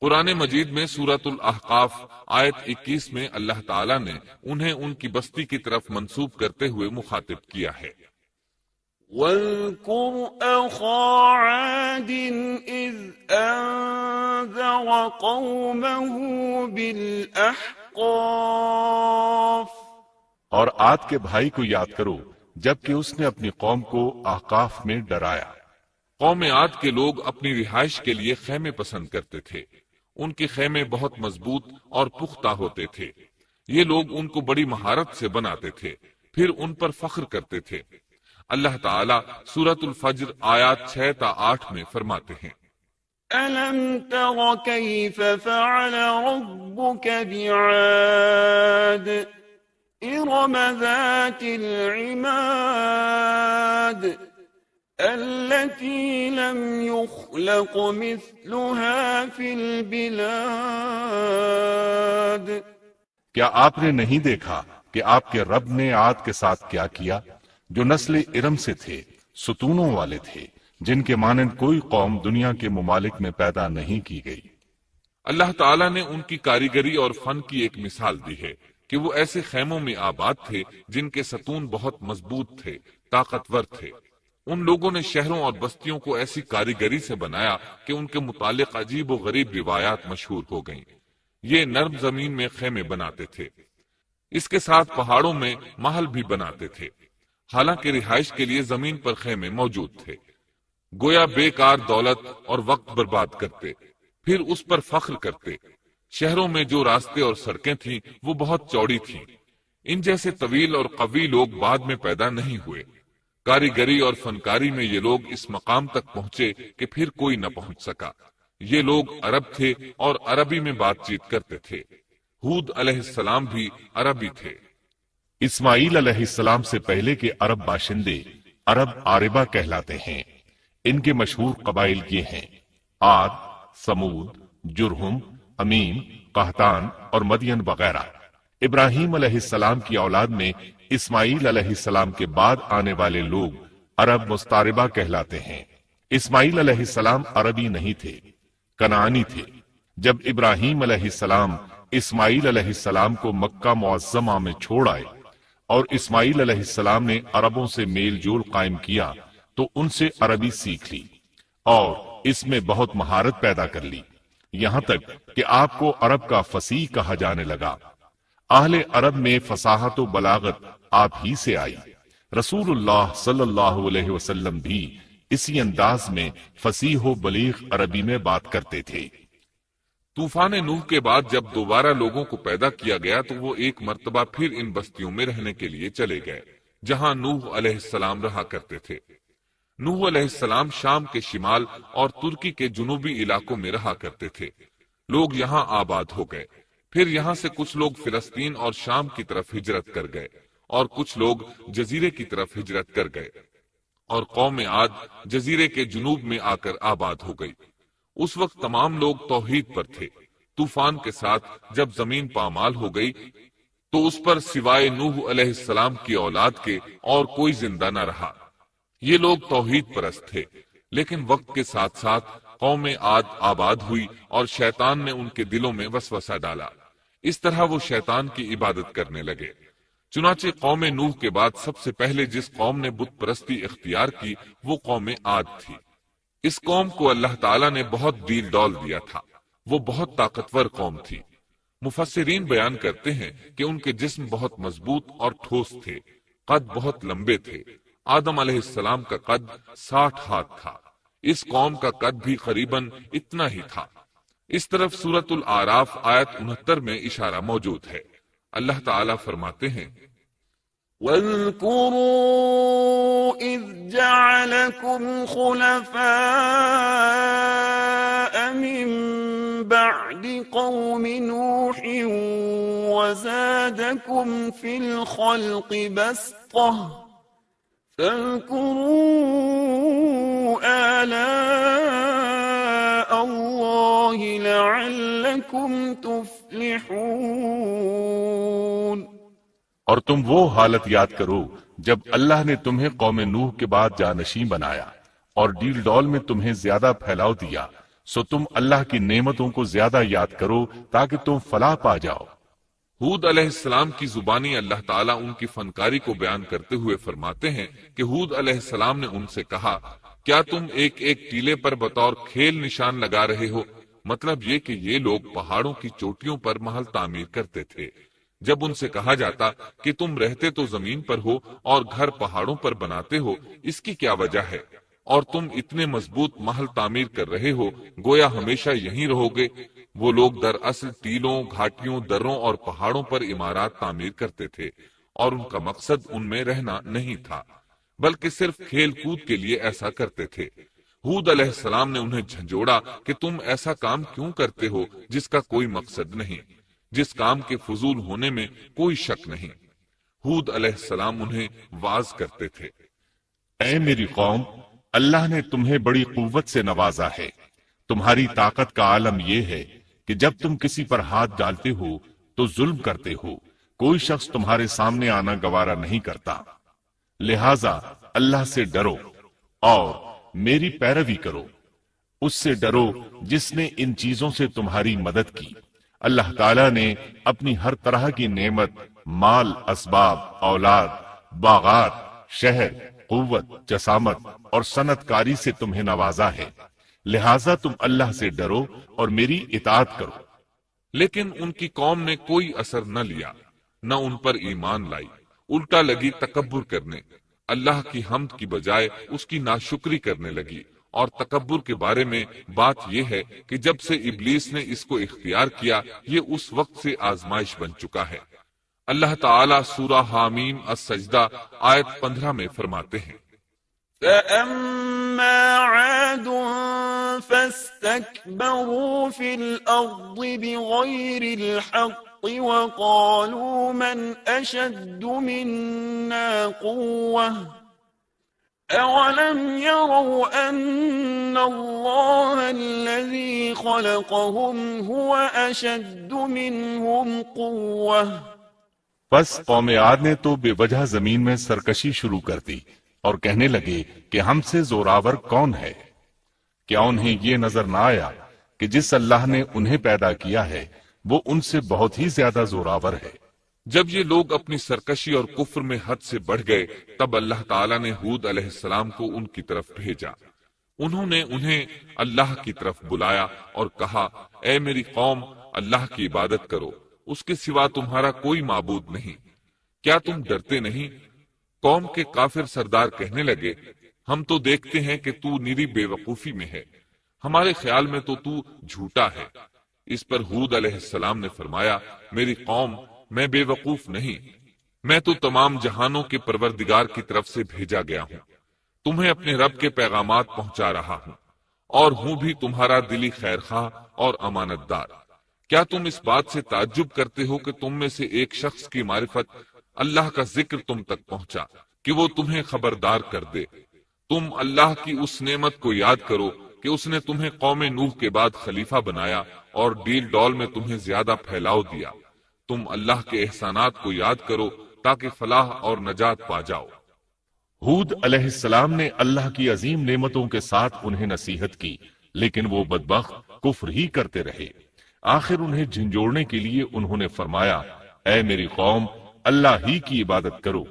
قرآن مجید میں سورۃ الاحقاف آیت 21 میں اللہ تعالیٰ نے انہیں ان کی بستی کی طرف منسوب کرتے ہوئے مخاطب کیا ہے۔ وَاذْكُرْ أَخَا عَادٍ إِذْ أَنذَرَ قَوْمَهُ بِالْأَحْقَافِ۔ اور عاد کے بھائی کو یاد کرو جبکہ اس نے اپنی قوم کو احقاف میں ڈرایا۔ قوم عاد کے لوگ اپنی رہائش کے لیے خیمے پسند کرتے تھے۔ ان کے خیمے بہت مضبوط اور پختہ ہوتے تھے۔ یہ لوگ ان کو بڑی مہارت سے بناتے تھے، پھر ان پر فخر کرتے تھے۔ اللہ تعالیٰ سورۃ الفجر آیات 6 تا 8 میں فرماتے ہیں، أَلَمْ تَرَ كَيْفَ فَعَلَ رَبُّكَ بِعَادٍ إِرَمَ ذَاتِ الْعِمَادِ الَّتِي لَمْ يُخْلَقْ مِثْلُهَا فِي الْبِلَادِ۔ کیا آپ نے نہیں دیکھا کہ آپ کے رب نے عاد کے ساتھ کیا کیا، جو نسل ارم سے تھے، ستونوں والے تھے، جن کے مانند کوئی قوم دنیا کے ممالک میں پیدا نہیں کی گئی۔ اللہ تعالیٰ نے ان کی کاریگری اور فن کی ایک مثال دی ہے کہ وہ ایسے خیموں میں آباد تھے جن کے ستون بہت مضبوط تھے، طاقتور تھے۔ ان لوگوں نے شہروں اور بستیوں کو ایسی کاریگری سے بنایا کہ ان کے متعلق عجیب و غریب روایات مشہور ہو گئیں۔ یہ نرم زمین میں خیمے بناتے تھے، اس کے ساتھ پہاڑوں میں محل بھی بناتے تھے، حالانکہ رہائش کے لیے زمین پر خیمے موجود تھے۔ گویا بیکار دولت اور وقت برباد کرتے، پھر اس پر فخر کرتے۔ شہروں میں جو راستے اور سڑکیں تھیں وہ بہت چوڑی تھیں۔ ان جیسے طویل اور قوی لوگ بعد میں پیدا نہیں ہوئے۔ کاریگری اور فنکاری میں یہ لوگ اس مقام تک پہنچے کہ پھر کوئی نہ پہنچ سکا۔ یہ لوگ عرب تھے اور عربی میں بات چیت کرتے تھے۔ ہود علیہ السلام بھی عربی تھے۔ اسماعیل علیہ السلام سے پہلے کے عرب باشندے عرب عاربہ کہلاتے ہیں۔ ان کے مشہور قبائل یہ ہیں: عاد، سمود، جرہم، امیم، قحطان اور مدین وغیرہ۔ ابراہیم علیہ السلام کی اولاد میں اسماعیل علیہ السلام کے بعد آنے والے لوگ عرب مستعربہ کہلاتے ہیں۔ اسماعیل علیہ السلام عربی نہیں تھے، کنعانی تھے۔ جب ابراہیم علیہ السلام اسماعیل علیہ السلام کو مکہ معظمہ میں چھوڑ آئے اور اسماعیل علیہ السلام نے عربوں سے میل جول قائم کیا تو ان سے عربی سیکھ لی اور اس میں بہت مہارت پیدا کر لی، یہاں تک کہ آپ کو عرب کا فصیح کہا جانے لگا۔ اہل عرب میں فصاحت و بلاغت آپ ہی سے آئی۔ رسول اللہ صلی اللہ علیہ وسلم بھی اسی انداز میں فصیح و بلیغ عربی میں بات کرتے تھے۔ طوفان نوح کے بعد جب دوبارہ لوگوں کو پیدا کیا گیا تو وہ ایک مرتبہ پھر ان بستیوں میں رہنے کے لیے چلے گئے جہاں نوح علیہ السلام رہا کرتے تھے۔ نوح علیہ السلام شام کے شمال اور ترکی کے جنوبی علاقوں میں رہا کرتے تھے۔ لوگ یہاں آباد ہو گئے، پھر یہاں سے کچھ لوگ فلسطین اور شام کی طرف ہجرت کر گئے اور کچھ لوگ جزیرے کی طرف ہجرت کر گئے، اور قوم عاد جزیرے کے جنوب میں آ کر آباد ہو گئی۔ اس وقت تمام لوگ توحید پر تھے۔ طوفان کے ساتھ جب زمین پامال ہو گئی تو اس پر سوائے نوح علیہ السلام کی اولاد کے اور کوئی زندہ نہ رہا۔ یہ لوگ توحید پرست تھے، لیکن وقت کے ساتھ ساتھ قوم عاد آباد ہوئی اور شیطان نے ان کے دلوں میں وسوسہ ڈالا۔ اس طرح وہ شیطان کی عبادت کرنے لگے۔ چنانچہ قوم نوح کے بعد سب سے پہلے جس قوم نے بت پرستی اختیار کی وہ قوم عاد تھی۔ اس قوم کو اللہ تعالیٰ نے بہت ڈیل ڈول دیا تھا، وہ بہت طاقتور قوم تھی۔ مفسرین بیان کرتے ہیں کہ ان کے جسم بہت مضبوط اور ٹھوس تھے، قد بہت لمبے تھے۔ آدم علیہ السلام کا قد 60 ہاتھ تھا، اس قوم کا قد بھی قریباً اتنا ہی تھا۔ اس طرف سورۃ الاعراف آیت 69 میں اشارہ موجود ہے۔ اللہ تعالیٰ فرماتے ہیں: وَاذْكُرُوا إِذْ جَعَلَكُمْ خُلَفَاءَ مِن بَعْدِ قَوْمِ نُوحٍ وَزَادَكُمْ فِي الْخَلْقِ بَسْطَةً فَاذْكُرُوا آلَاءَ اللَّهِ لَعَلَّكُمْ تُفْلِحُونَ۔ اور تم وہ حالت یاد کرو جب اللہ نے تمہیں قوم نوح کے بعد جانشین بنایا اور ڈیل ڈول میں تمہیں زیادہ پھیلاؤ دیا، سو تم اللہ کی نعمتوں کو زیادہ یاد کرو تاکہ تم فلاح پا جاؤ۔ ہود علیہ السلام کی زبانی اللہ تعالیٰ ان کی فنکاری کو بیان کرتے ہوئے فرماتے ہیں کہ ہود علیہ السلام نے ان سے کہا، کیا تم ایک ایک ٹیلے پر بطور کھیل نشان لگا رہے ہو؟ مطلب یہ کہ یہ لوگ پہاڑوں کی چوٹیوں پر محل تعمیر کرتے تھے۔ جب ان سے کہا جاتا کہ تم رہتے تو زمین پر ہو اور گھر پہاڑوں پر بناتے ہو، اس کی کیا وجہ ہے؟ اور تم اتنے مضبوط محل تعمیر کر رہے ہو، گویا ہمیشہ یہیں رہو گے۔ وہ لوگ دراصل ٹیلوں، گھاٹیوں، دروں اور پہاڑوں پر عمارات تعمیر کرتے تھے، اور ان کا مقصد ان میں رہنا نہیں تھا، بلکہ صرف کھیل کود کے لیے ایسا کرتے تھے۔ ہود علیہ السلام نے انہیں جھنجھوڑا کہ تم ایسا کام کیوں کرتے ہو جس کا کوئی مقصد نہیں، جس کام کے فضول ہونے میں کوئی شک نہیں۔ ہود علیہ السلام انہیں واعظ کرتے تھے: اے میری قوم، اللہ نے تمہیں بڑی قوت سے نوازا ہے۔ تمہاری طاقت کا عالم یہ ہے کہ جب تم کسی پر ہاتھ ڈالتے ہو تو ظلم کرتے ہو، کوئی شخص تمہارے سامنے آنا گوارا نہیں کرتا۔ لہذا اللہ سے ڈرو اور میری پیروی کرو، اس سے ڈرو جس نے ان چیزوں سے تمہاری مدد کی۔ اللہ تعالیٰ نے اپنی ہر طرح کی نعمت، مال، اسباب، اولاد، باغات، شہر، قوت، جسامت اور صنعت کاری سے تمہیں نوازا ہے، لہذا تم اللہ سے ڈرو اور میری اطاعت کرو۔ لیکن ان کی قوم نے کوئی اثر نہ لیا، نہ ان پر ایمان لائی، الٹا لگی تکبر کرنے، اللہ کی حمد کی بجائے اس کی ناشکری کرنے لگی۔ اور تکبر کے بارے میں بات یہ ہے کہ جب سے ابلیس نے اس کو اختیار کیا، یہ اس وقت سے آزمائش بن چکا ہے۔ اللہ تعالیٰ سورہ حامیم السجدہ آیت 15 میں فرماتے ہیں، فَأَمَّا عَادٌ فَاسْتَكْبَرُوا فِي الْأَرْضِ بِغَيْرِ الْحَقِّ وَقَالُوا مَنْ أَشَدُّ مِنَّا قُوَّةً أَوَلَمْ يَرَوْا أَنَّ اللَّهَ الَّذِي خَلَقَهُمْ هُوَ أَشَدُّ مِنْهُمْ قُوَّةً۔ بس قوم عاد نے تو بے وجہ زمین میں سرکشی شروع کر دی اور کہنے لگے کہ ہم سے زوراور کون ہے؟ کیا انہیں یہ نظر نہ آیا کہ جس اللہ نے انہیں پیدا کیا ہے وہ ان سے بہت ہی زیادہ زوراور ہے؟ جب یہ لوگ اپنی سرکشی اور کفر میں حد سے بڑھ گئے، تب اللہ تعالیٰ نے ہود علیہ السلام کو ان کی طرف بھیجا۔ انہوں نے انہیں اللہ کی طرف بلایا اور کہا، اے میری قوم، اللہ کی عبادت کرو، اس کے سوا تمہارا کوئی معبود نہیں۔ کیا تم ڈرتے نہیں؟ قوم کے کافر سردار کہنے لگے، ہم تو دیکھتے ہیں کہ تو نری بے وقوفی میں ہے، ہمارے خیال میں تو جھوٹا ہے۔ اس پر ہود علیہ السلام نے فرمایا، میری قوم، میں بے وقوف نہیں، میں تو تمام جہانوں کے پروردگار کی طرف سے بھیجا گیا ہوں، تمہیں اپنے رب کے پیغامات پہنچا رہا ہوں، اور ہوں بھی تمہارا دلی خیرخواہ اور امانت دار۔ کیا تم اس بات سے تعجب کرتے ہو کہ تم میں سے ایک شخص کی معرفت، اللہ کا ذکر تم تک پہنچا کہ وہ تمہیں خبردار کر دے؟ تم اللہ کی اس نعمت کو یاد کرو کہ اس نے تمہیں قوم نوح کے بعد خلیفہ بنایا اور ڈیل ڈول میں تمہیں زیادہ پھیلاؤ دیا۔ تم اللہ کے احسانات کو یاد کرو تاکہ فلاح اور نجات پا جاؤ۔ ہود علیہ السلام نے اللہ کی عظیم نعمتوں کے ساتھ انہیں نصیحت کی، لیکن وہ بدبخت کفر ہی کرتے رہے۔ آخر انہیں جھنجھوڑنے کے لیے انہوں نے فرمایا، اے میری قوم، اللہ ہی کی عبادت کرو،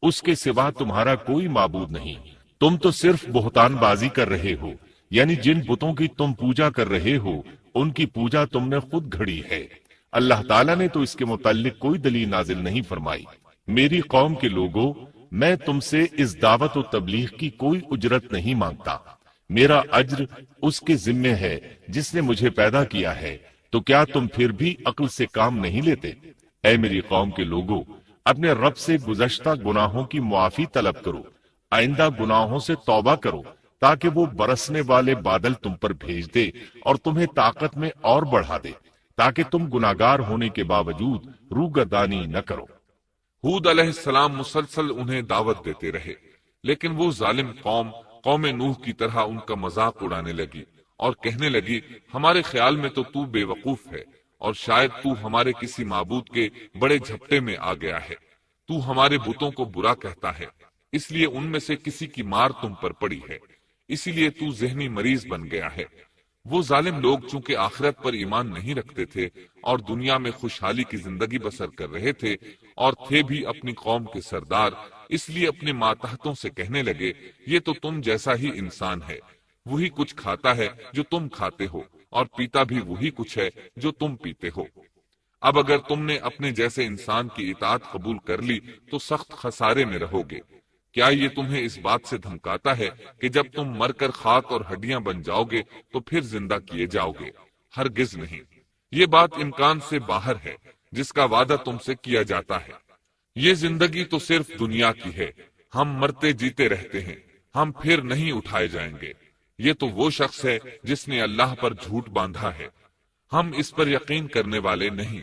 اس کے سوا تمہارا کوئی معبود نہیں۔ تم تو صرف بہتان بازی کر رہے ہو، یعنی جن بتوں کی تم پوجا کر رہے ہو ان کی پوجا تم نے خود گھڑی ہے۔ اللہ تعالیٰ نے تو اس کے متعلق کوئی دلیل نازل نہیں فرمائی۔ میری قوم کے لوگوں، میں تم سے اس دعوت و تبلیغ کی کوئی اجرت نہیں مانگتا، میرا اجر اس کے ذمے ہے جس نے مجھے پیدا کیا ہے، تو کیا تم پھر بھی عقل سے کام نہیں لیتے؟ اے میری قوم کے لوگوں، اپنے رب سے گزشتہ گناہوں کی معافی طلب کرو، آئندہ گناہوں سے توبہ کرو، تاکہ وہ برسنے والے بادل تم پر بھیج دے اور تمہیں طاقت میں اور بڑھا دے، تاکہ تم گناہگار ہونے کے باوجود روگردانی نہ کرو۔ ہود علیہ السلام مسلسل انہیں دعوت دیتے رہے، لیکن وہ ظالم قوم نوح کی طرح ان کا مذاق اڑانے لگی اور کہنے لگی، ہمارے خیال میں تو بے وقوف ہے، اور شاید تو ہمارے کسی معبود کے بڑے جھپٹے میں آ گیا ہے، تو ہمارے بتوں کو برا کہتا ہے، اس لیے ان میں سے کسی کی مار تم پر پڑی ہے، اسی لیے تو ذہنی مریض بن گیا ہے۔ وہ ظالم لوگ چونکہ آخرت پر ایمان نہیں رکھتے تھے اور دنیا میں خوشحالی کی زندگی بسر کر رہے تھے اور تھے بھی اپنی قوم کے سردار، اس لیے اپنے ماتحتوں سے کہنے لگے، یہ تو تم جیسا ہی انسان ہے، وہی کچھ کھاتا ہے جو تم کھاتے ہو اور پیتا بھی وہی کچھ ہے جو تم پیتے ہو۔ اب اگر تم نے اپنے جیسے انسان کی اطاعت قبول کر لی تو سخت خسارے میں رہو گے۔ کیا یہ تمہیں اس بات سے دھمکاتا ہے کہ جب تم مر کر خاک اور ہڈیاں بن جاؤ گے تو پھر زندہ کیے جاؤ گے؟ ہرگز نہیں، یہ بات امکان سے باہر ہے جس کا وعدہ تم سے کیا جاتا ہے۔ یہ زندگی تو صرف دنیا کی ہے، ہم مرتے جیتے رہتے ہیں، ہم پھر نہیں اٹھائے جائیں گے۔ یہ تو وہ شخص ہے جس نے اللہ پر جھوٹ باندھا ہے، ہم اس پر یقین کرنے والے نہیں۔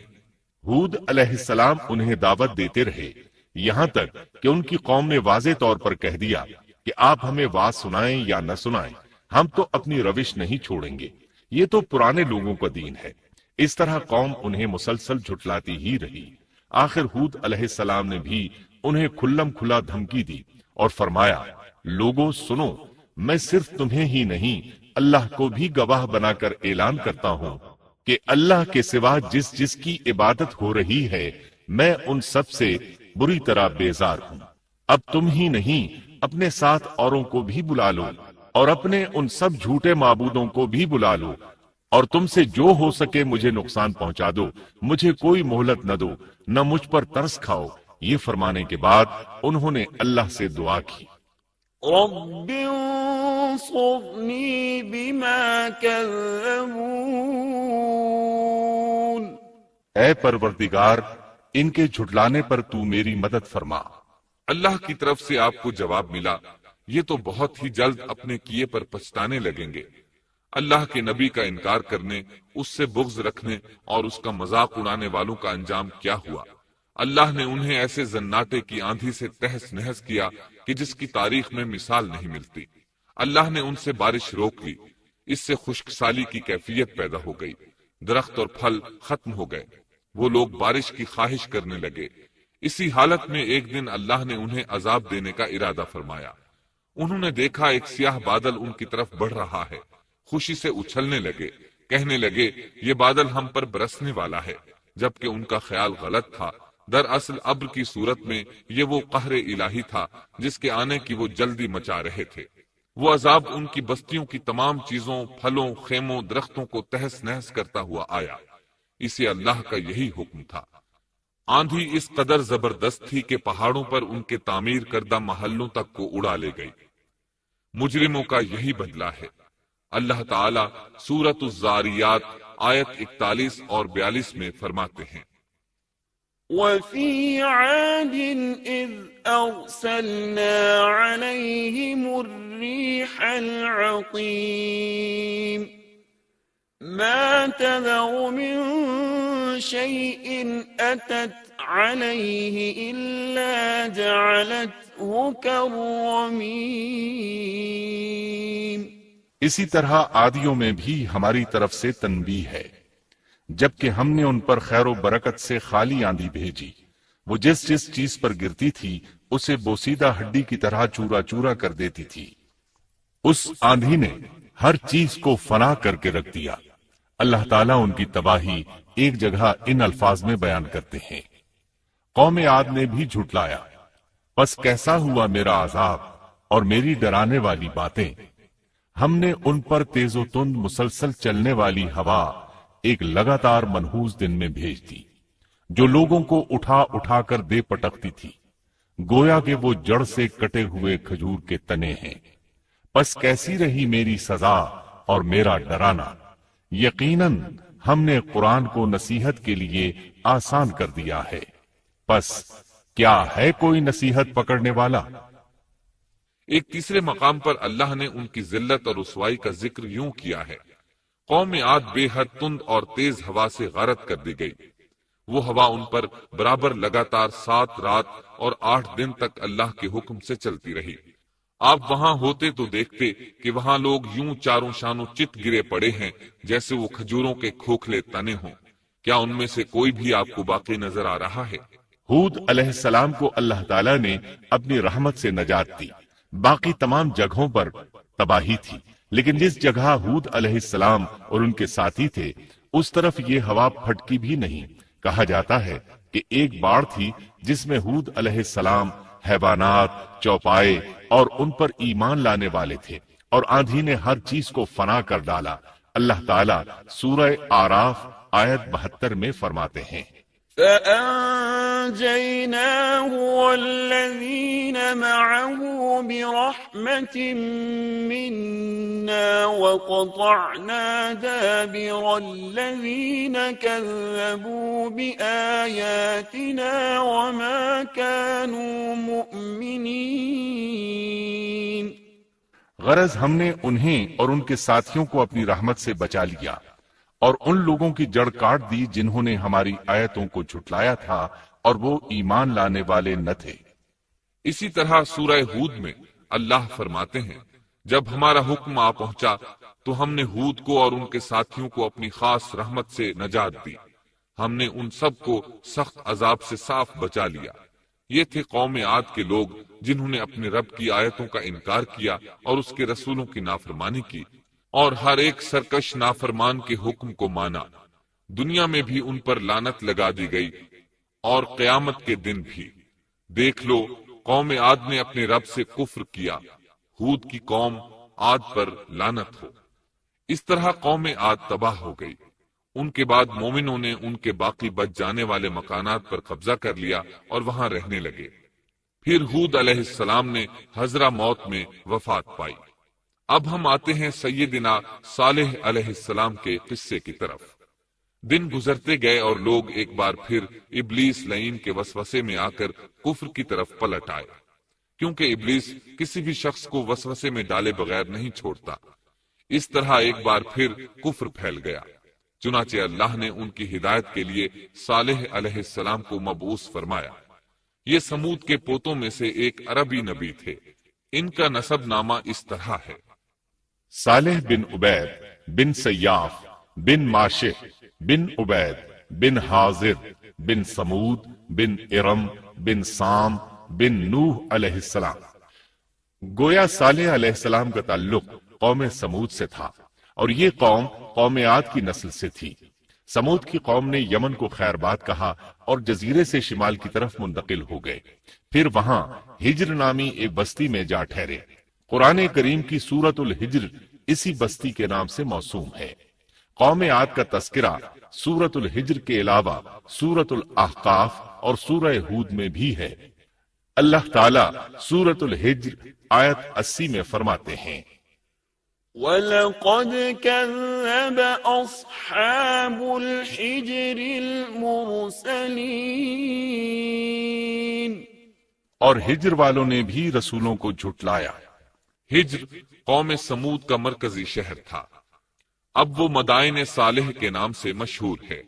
ہود علیہ السلام انہیں دعوت دیتے رہے، یہاں تک کہ ان کی قوم نے واضح طور پر کہہ دیا کہ آپ ہمیں واز سنائیں یا نہ سنائیں، ہم تو اپنی روش نہیں چھوڑیں گے، یہ تو پرانے لوگوں کا دین ہے۔ اس طرح قوم انہیں مسلسل جھٹلاتی ہی رہی۔ آخر ہود علیہ السلام نے بھی انہیں کھلم کھلا دھمکی دی اور فرمایا، لوگوں سنو، میں صرف تمہیں ہی نہیں اللہ کو بھی گواہ بنا کر اعلان کرتا ہوں کہ اللہ کے سوا جس کی عبادت ہو رہی ہے میں ان سب سے بری طرح بیزار ہوں۔ اب تم ہی نہیں، اپنے ساتھ اوروں کو بھی بلا لو اور اپنے ان سب جھوٹے معبودوں کو بھی بلا لو اور تم سے جو ہو سکے مجھے نقصان پہنچا دو، مجھے کوئی مہلت نہ دو، نہ مجھ پر ترس کھاؤ۔ یہ فرمانے کے بعد انہوں نے اللہ سے دعا کی، رب انصرنی بما كذبون، اے پروردگار ان کے جھٹلانے پر تو میری مدد فرما۔ اللہ کی طرف سے آپ کو جواب ملا، یہ تو بہت ہی جلد اپنے کیے پر پچھتانے لگیں گے۔ اللہ کے نبی کا انکار کرنے، اس سے بغض رکھنے اور اس کا مذاق اڑانے والوں کا انجام کیا ہوا؟ اللہ نے انہیں ایسے زناٹے کی آندھی سے تہس نہس کیا کہ جس کی تاریخ میں مثال نہیں ملتی۔ اللہ نے ان سے بارش روک لی، اس سے خشک سالی کی کیفیت پیدا ہو گئی، درخت اور پھل ختم ہو گئے، وہ لوگ بارش کی خواہش کرنے لگے۔ اسی حالت میں ایک دن اللہ نے انہیں عذاب دینے کا ارادہ فرمایا۔ انہوں نے دیکھا ایک سیاہ بادل ان کی طرف بڑھ رہا ہے، خوشی سے اچھلنے لگے، کہنے لگے یہ بادل ہم پر برسنے والا ہے، جبکہ ان کا خیال غلط تھا۔ دراصل ابر کی صورت میں یہ وہ قہر الہی تھا جس کے آنے کی وہ جلدی مچا رہے تھے۔ وہ عذاب ان کی بستیوں کی تمام چیزوں، پھلوں، خیموں، درختوں کو تہس نہس کرتا ہوا آیا۔ اسے اللہ کا یہی حکم تھا۔ آندھی اس قدر زبردست تھی کہ پہاڑوں پر ان کے تعمیر کردہ محلوں تک کو اڑا لے گئی۔ مجرموں کا یہی بدلہ ہے۔ اللہ تعالی سورۃ الزاریات آیت 41 اور 42 میں فرماتے ہیں، وفي عاد إذ أرسلنا عليهم الريح العقيم ما تذر من شيء أتت عليه إلا جعلته كالرميم۔ اسی طرح عادیوں میں بھی ہماری طرف سے تنبیہ ہے، جبکہ ہم نے ان پر خیر و برکت سے خالی آندھی بھیجی، وہ جس جس چیز پر گرتی تھی اسے بوسیدہ ہڈی کی طرح چورا چورا کر دیتی تھی۔ اس آندھی نے ہر چیز کو فنا کر کے رکھ دیا۔ اللہ تعالیٰ ان کی تباہی ایک جگہ ان الفاظ میں بیان کرتے ہیں، قوم عاد نے بھی جھٹلایا، پس کیسا ہوا میرا عذاب اور میری ڈرانے والی باتیں۔ ہم نے ان پر تیز و تند مسلسل چلنے والی ہوا ایک لگاتار منحوس دن میں بھیج دی، جو لوگوں کو اٹھا اٹھا کر دے پٹکتی تھی، گویا کہ وہ جڑ سے کٹے ہوئے کھجور کے تنے ہیں۔ پس کیسی رہی میری سزا اور میرا ڈرانا۔ یقیناً ہم نے قرآن کو نصیحت کے لیے آسان کر دیا ہے، پس کیا ہے کوئی نصیحت پکڑنے والا؟ ایک تیسرے مقام پر اللہ نے ان کی ذلت اور رسوائی کا ذکر یوں کیا ہے، قوم عاد بے حد تند اور تیز ہوا سے غارت کر دی گئی۔ وہ ہوا ان پر برابر لگاتار 7 رات اور 8 دن تک اللہ کے حکم سے چلتی رہی۔ آپ وہاں ہوتے تو دیکھتے کہ وہاں لوگ یوں چاروں شانوں چت گرے پڑے ہیں جیسے وہ کھجوروں کے کھوکھلے تنے ہوں۔ کیا ان میں سے کوئی بھی آپ کو باقی نظر آ رہا ہے؟ ہود علیہ السلام کو اللہ تعالیٰ نے اپنی رحمت سے نجات دی، باقی تمام جگہوں پر تباہی تھی، لیکن جس جگہ ہود علیہ السلام اور ان کے ساتھی تھے اس طرف یہ ہوا پھٹکی بھی نہیں۔ کہا جاتا ہے کہ ایک باڑ تھی جس میں ہود علیہ السلام، حیوانات، چوپائے اور ان پر ایمان لانے والے تھے، اور آندھی نے ہر چیز کو فنا کر ڈالا۔ اللہ تعالیٰ سورہ آراف آیت 72 میں فرماتے ہیں، فأنجيناه والذين معه برحمة منا وقطعنا دابر الذين كذبوا بآياتنا وما كانوا مؤمنين۔ غرض ہم نے انہیں اور ان کے ساتھیوں کو اپنی رحمت سے بچا لیا اور ان لوگوں کی جڑ کاٹ دی جنہوں نے ہماری آیتوں کو جھٹلایا تھا اور وہ ایمان لانے والے نہ تھے۔ اسی طرح سورہ ہود میں اللہ فرماتے ہیں، جب ہمارا حکم آ پہنچا تو ہم نے ہود کو اور ان کے ساتھیوں کو اپنی خاص رحمت سے نجات دی۔ ہم نے ان سب کو سخت عذاب سے صاف بچا لیا۔ یہ تھے قوم عاد کے لوگ جنہوں نے اپنے رب کی آیتوں کا انکار کیا اور اس کے رسولوں کی نافرمانی کی، اور ہر ایک سرکش نافرمان کے حکم کو مانا۔ دنیا میں بھی ان پر لعنت لگا دی گئی اور قیامت کے دن بھی۔ دیکھ لو، قوم عاد نے اپنے رب سے کفر کیا، ہود کی قوم عاد پر لعنت ہو۔ اس طرح قوم عاد تباہ ہو گئی۔ ان کے بعد مومنوں نے ان کے باقی بچ جانے والے مکانات پر قبضہ کر لیا اور وہاں رہنے لگے۔ پھر ہود علیہ السلام نے حضرہ موت میں وفات پائی۔ اب ہم آتے ہیں سیدنا صالح علیہ السلام کے قصے کی طرف۔ دن گزرتے گئے اور لوگ ایک بار پھر ابلیس لعین کے وسوسے میں آ کر کفر کی طرف پلٹ آئے، کیونکہ ابلیس کسی بھی شخص کو وسوسے میں ڈالے بغیر نہیں چھوڑتا۔ اس طرح ایک بار پھر کفر پھیل گیا، چنانچہ اللہ نے ان کی ہدایت کے لیے صالح علیہ السلام کو مبعوث فرمایا۔ یہ سمود کے پوتوں میں سے ایک عربی نبی تھے۔ ان کا نسب نامہ اس طرح ہے: صالح بن عبید بن سیاف بن ماشح بن عبید بن حاضر بن سمود بن ارم بن سام بن نوح علیہ السلام۔ گویا صالح علیہ السلام کا تعلق قوم سمود سے تھا، اور یہ قوم عاد کی نسل سے تھی۔ سمود کی قوم نے یمن کو خیر باد کہا اور جزیرے سے شمال کی طرف منتقل ہو گئے، پھر وہاں ہجر نامی ایک بستی میں جا ٹھہرے۔ قرآن کریم کی سورۃ الحجر اسی بستی کے نام سے موسوم ہے۔ قوم عاد کا تذکرہ سورۃ الحجر کے علاوہ سورۃ الاحقاف اور سورہ ہود میں بھی ہے۔ اللہ تعالیٰ سورۃ الحجر آیت 80 میں فرماتے ہیں: وَلَقَدْ كَذَّبَ أَصْحَابُ الْحِجْرِ الْمُرْسَلِينَ۔ اور ہجر والوں نے بھی رسولوں کو جھٹلایا۔ ہجر قوم سمود کا مرکزی شہر تھا۔ اب وہ مدائن صالح کے نام سے مشہور ہے۔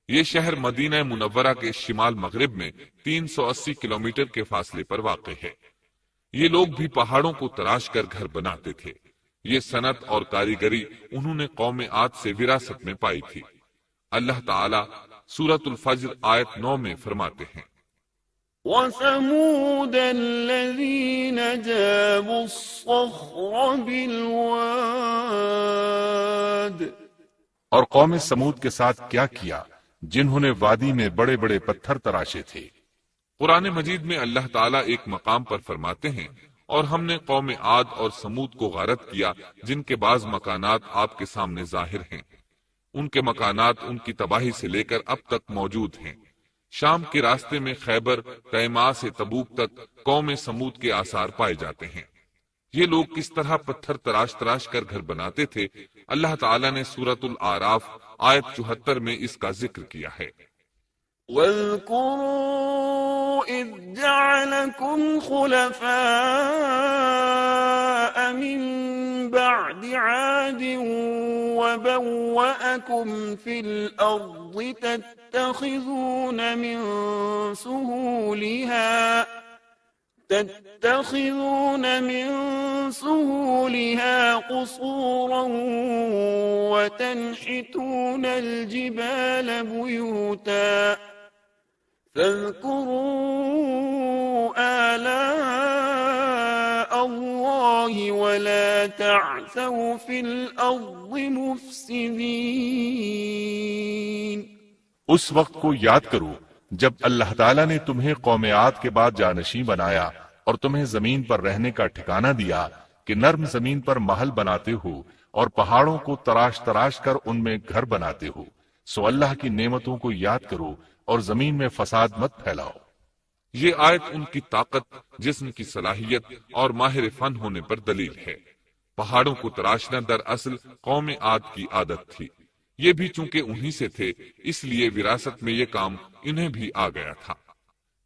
یہ شہر مدینہ منورہ کے شمال مغرب میں 380 کلومیٹر کے فاصلے پر واقع ہے۔ یہ لوگ بھی پہاڑوں کو تراش کر گھر بناتے تھے۔ یہ صنعت اور کاریگری انہوں نے قوم عاد سے وراثت میں پائی تھی۔ اللہ تعالی سورۃ الفجر آیت 9 میں فرماتے ہیں: وَثَمُودَ الَّذِينَ جَابُوا الصَّخْرَ بِالْوَادِ۔ اور قوم سمود کے ساتھ کیا کیا جنہوں نے وادی میں بڑے بڑے پتھر تراشے تھے۔ قرآن مجید میں اللہ تعالیٰ ایک مقام پر فرماتے ہیں: اور ہم نے قوم عاد اور سمود کو غارت کیا جن کے بعض مکانات آپ کے سامنے ظاہر ہیں۔ ان کے مکانات ان کی تباہی سے لے کر اب تک موجود ہیں۔ شام کے راستے میں خیبر، تیما سے تبوک تک قوم سمود کے آثار پائے جاتے ہیں۔ یہ لوگ کس طرح پتھر تراش تراش کر گھر بناتے تھے، اللہ تعالیٰ نے سورۃ الاعراف آیت 74 میں اس کا ذکر کیا ہے۔ وَاذْكُرُوا إِذْ جَعَلَكُمْ خُلَفَاءَ مِنْ بَعْدِ عَادٍ وَبَوَّأَكُمْ فِي الْأَرْضِ تَتَّخِذُونَ مِنْ سُهُولِهَا قُصُورًا وَتَنْحِتُونَ الْجِبَالَ بُيُوتًا فاذكروا آلاء الله ولا تعثوا في الأرض مفسدين۔ اس وقت کو یاد کرو جب اللہ تعالیٰ نے تمہیں قوم عاد کے بعد جانشین بنایا اور تمہیں زمین پر رہنے کا ٹھکانہ دیا کہ نرم زمین پر محل بناتے ہو اور پہاڑوں کو تراش تراش کر ان میں گھر بناتے ہو۔ سو اللہ کی نعمتوں کو یاد کرو اور زمین میں فساد مت پھیلاؤ۔ یہ آیت ان کی طاقت، جسم کی صلاحیت اور ماہر فن ہونے پر دلیل ہے۔ پہاڑوں کو تراشنا دراصل قوم عاد کی عادت تھی۔ یہ بھی چونکہ انہی سے تھے، اس لیے وراثت میں یہ کام انہیں بھی آ گیا تھا۔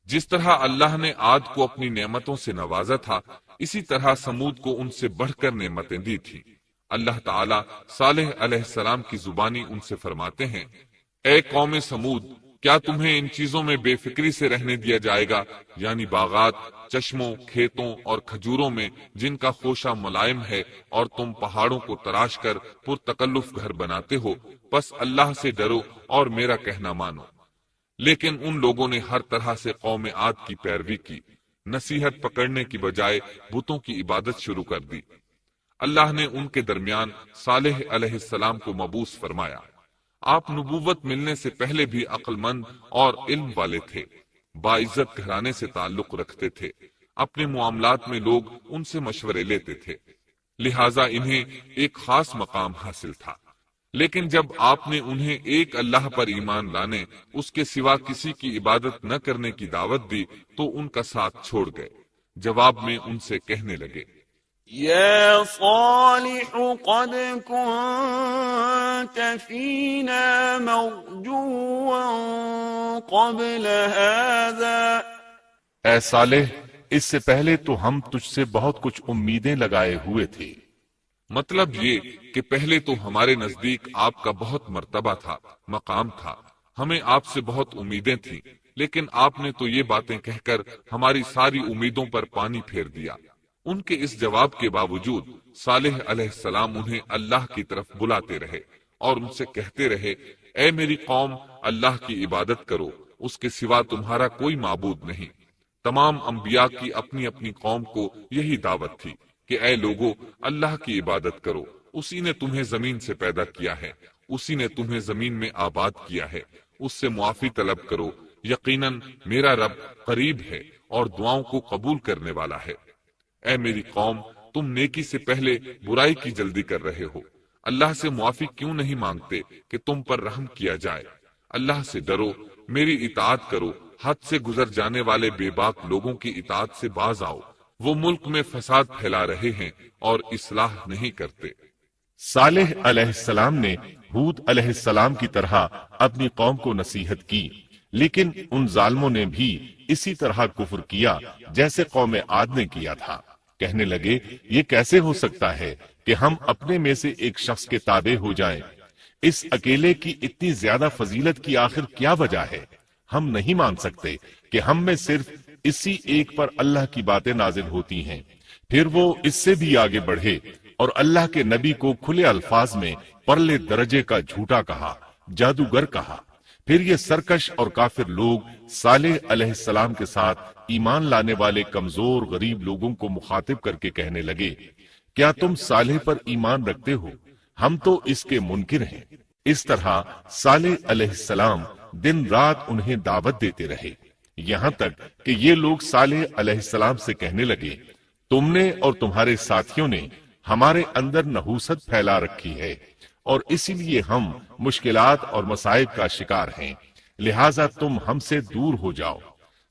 جس طرح اللہ نے عاد کو اپنی نعمتوں سے نوازا تھا، اسی طرح سمود کو ان سے بڑھ کر نعمتیں دی تھی۔ اللہ تعالیٰ صالح علیہ السلام کی زبانی ان سے فرماتے ہیں: اے قوم سمود، کیا تمہیں ان چیزوں میں بے فکری سے رہنے دیا جائے گا، یعنی باغات، چشموں، کھیتوں اور کھجوروں میں جن کا خوشہ ملائم ہے، اور تم پہاڑوں کو تراش کر پرتکلف گھر بناتے ہو؟ پس اللہ سے ڈرو اور میرا کہنا مانو۔ لیکن ان لوگوں نے ہر طرح سے قوم عاد کی پیروی کی، نصیحت پکڑنے کی بجائے بتوں کی عبادت شروع کر دی۔ اللہ نے ان کے درمیان صالح علیہ السلام کو مبعوث فرمایا۔ آپ نبوت ملنے سے پہلے بھی عقل مند اور علم والے تھے، باعزت گھرانے سے تعلق رکھتے تھے۔ اپنے معاملات میں لوگ ان سے مشورے لیتے تھے۔ لہذا انہیں ایک خاص مقام حاصل تھا۔ لیکن جب آپ نے انہیں ایک اللہ پر ایمان لانے، اس کے سوا کسی کی عبادت نہ کرنے کی دعوت دی تو ان کا ساتھ چھوڑ گئے۔ جواب میں ان سے کہنے لگے، يا صالح قد كنت فينا مرجوا قبل هذا اے صالح، اس سے پہلے تو ہم تجھ سے بہت کچھ امیدیں لگائے ہوئے تھے۔ مطلب یہ کہ پہلے تو ہمارے نزدیک آپ کا بہت مرتبہ تھا، مقام تھا، ہمیں آپ سے بہت امیدیں تھیں، لیکن آپ نے تو یہ باتیں کہہ کر ہماری ساری امیدوں پر پانی پھیر دیا۔ ان کے اس جواب کے باوجود صالح علیہ السلام انہیں اللہ کی طرف بلاتے رہے اور ان سے کہتے رہے، اے میری قوم، اللہ کی عبادت کرو، اس کے سوا تمہارا کوئی معبود نہیں۔ تمام انبیاء کی اپنی اپنی قوم کو یہی دعوت تھی کہ اے لوگو، اللہ کی عبادت کرو، اسی نے تمہیں زمین سے پیدا کیا ہے، اسی نے تمہیں زمین میں آباد کیا ہے، اس سے معافی طلب کرو، یقیناً میرا رب قریب ہے اور دعاؤں کو قبول کرنے والا ہے۔ اے میری قوم، تم نیکی سے پہلے برائی کی جلدی کر رہے ہو، اللہ سے معافی کیوں نہیں مانگتے کہ تم پر رحم کیا جائے؟ اللہ سے ڈرو، میری اطاعت کرو، حد سے گزر جانے والے بے باک لوگوں کی اطاعت سے باز آؤ، وہ ملک میں فساد پھیلا رہے ہیں اور اصلاح نہیں کرتے۔ صالح علیہ السلام نے ہود علیہ السلام کی طرح اپنی قوم کو نصیحت کی، لیکن ان ظالموں نے بھی اسی طرح کفر کیا جیسے قوم عاد نے کیا تھا۔ کہنے لگے، یہ کیسے ہو سکتا ہے کہ ہم اپنے میں سے ایک شخص کے تابع ہو جائیں؟ اس اکیلے کی اتنی زیادہ فضیلت کی آخر کیا وجہ ہے؟ ہم نہیں مان سکتے کہ ہم میں صرف اسی ایک پر اللہ کی باتیں نازل ہوتی ہیں۔ پھر وہ اس سے بھی آگے بڑھے اور اللہ کے نبی کو کھلے الفاظ میں پرلے درجے کا جھوٹا کہا، جادوگر کہا۔ پھر یہ سرکش اور کافر لوگ صالح علیہ السلام کے ساتھ ایمان لانے والے کمزور غریب لوگوں کو مخاطب کر کے کہنے لگے، کیا تم صالح پر ایمان رکھتے ہو؟ ہم تو اس کے منکر ہیں۔ اس طرح صالح علیہ السلام دن رات انہیں دعوت دیتے رہے، یہاں تک کہ یہ لوگ صالح علیہ السلام سے کہنے لگے، تم نے اور تمہارے ساتھیوں نے ہمارے اندر نحوست پھیلا رکھی ہے اور اسی لیے ہم مشکلات اور مصائب کا شکار ہیں، لہٰذا تم ہم سے دور ہو جاؤ۔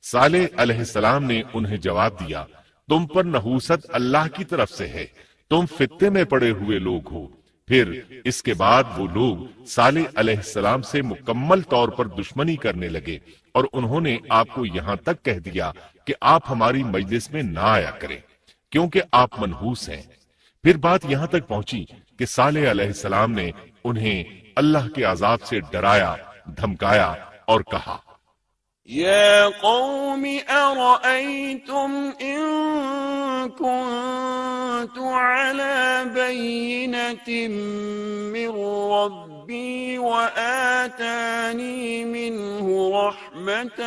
صالح علیہ السلام نے انہیں جواب دیا، تم پر نحوست اللہ کی طرف سے ہے، تم فتنے میں پڑے ہوئے لوگ ہو۔ پھر اس کے بعد وہ لوگ صالح علیہ السلام سے مکمل طور پر دشمنی کرنے لگے اور انہوں نے آپ کو یہاں تک کہہ دیا کہ آپ ہماری مجلس میں نہ آیا کریں کیونکہ آپ منحوس ہیں۔ پھر بات یہاں تک پہنچی کہ صالح علیہ السلام نے انہیں اللہ کے عذاب سے ڈرایا، دھمکایا اور کہا، يا قوم أرأيتم إن كنت على بينة من ربي وآتاني منه رحمة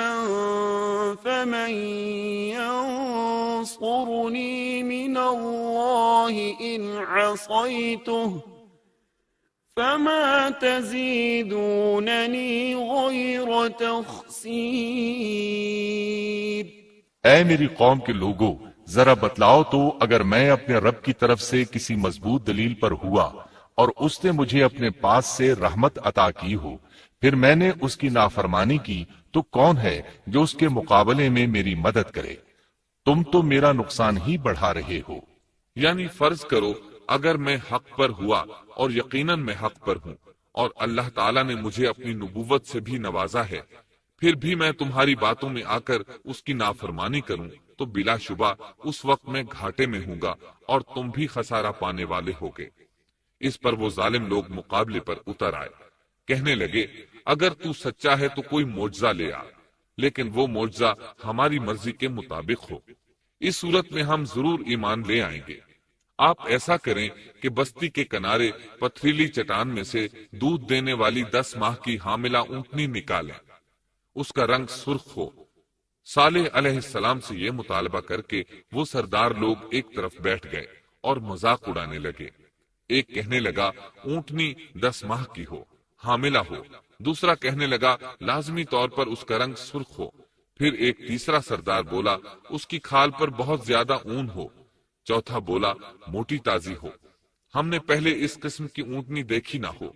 فمن ينصرني من الله إن عصيته فما تزيدونني غير تخسير۔ اے میری قوم کے لوگو، ذرا بتلاؤ تو، اگر میں اپنے رب کی طرف سے کسی مضبوط دلیل پر ہوا اور اس نے مجھے اپنے پاس سے رحمت عطا کی ہو، پھر میں نے اس کی نافرمانی کی، تو کون ہے جو اس کے مقابلے میں میری مدد کرے؟ تم تو میرا نقصان ہی بڑھا رہے ہو۔ یعنی فرض کرو اگر میں حق پر ہوا اور یقیناً میں حق پر ہوں اور اللہ تعالیٰ نے مجھے اپنی نبوت سے بھی نوازا ہے، پھر بھی میں تمہاری باتوں میں آ کر اس کی نافرمانی کروں تو بلا شبہ اس وقت میں گھاٹے میں ہوں گا اور تم بھی خسارہ پانے والے ہوگے۔ اس پر وہ ظالم لوگ مقابلے پر اتر آئے، کہنے لگے، اگر تو سچا ہے تو کوئی معجزہ لے آ، لیکن وہ معجزہ ہماری مرضی کے مطابق ہو، اس صورت میں ہم ضرور ایمان لے آئیں گے۔ آپ ایسا کریں کہ بستی کے کنارے پتھریلی چٹان میں سے دودھ دینے والی 10 ماہ کی حاملہ اونٹنی نکالیں، اس کا رنگ سرخ ہو۔ صالح علیہ السلام سے یہ مطالبہ کر کے وہ سردار لوگ ایک طرف بیٹھ گئے اور مذاق اڑانے لگے۔ ایک کہنے لگا اونٹنی 10 ماہ کی ہو، حاملہ ہو، دوسرا کہنے لگا لازمی طور پر اس کا رنگ سرخ ہو، پھر ایک تیسرا سردار بولا اس کی کھال پر بہت زیادہ اون ہو، چوتھا بولا موٹی تازی ہو، ہم نے پہلے اس قسم کی اونٹنی دیکھی نہ ہو۔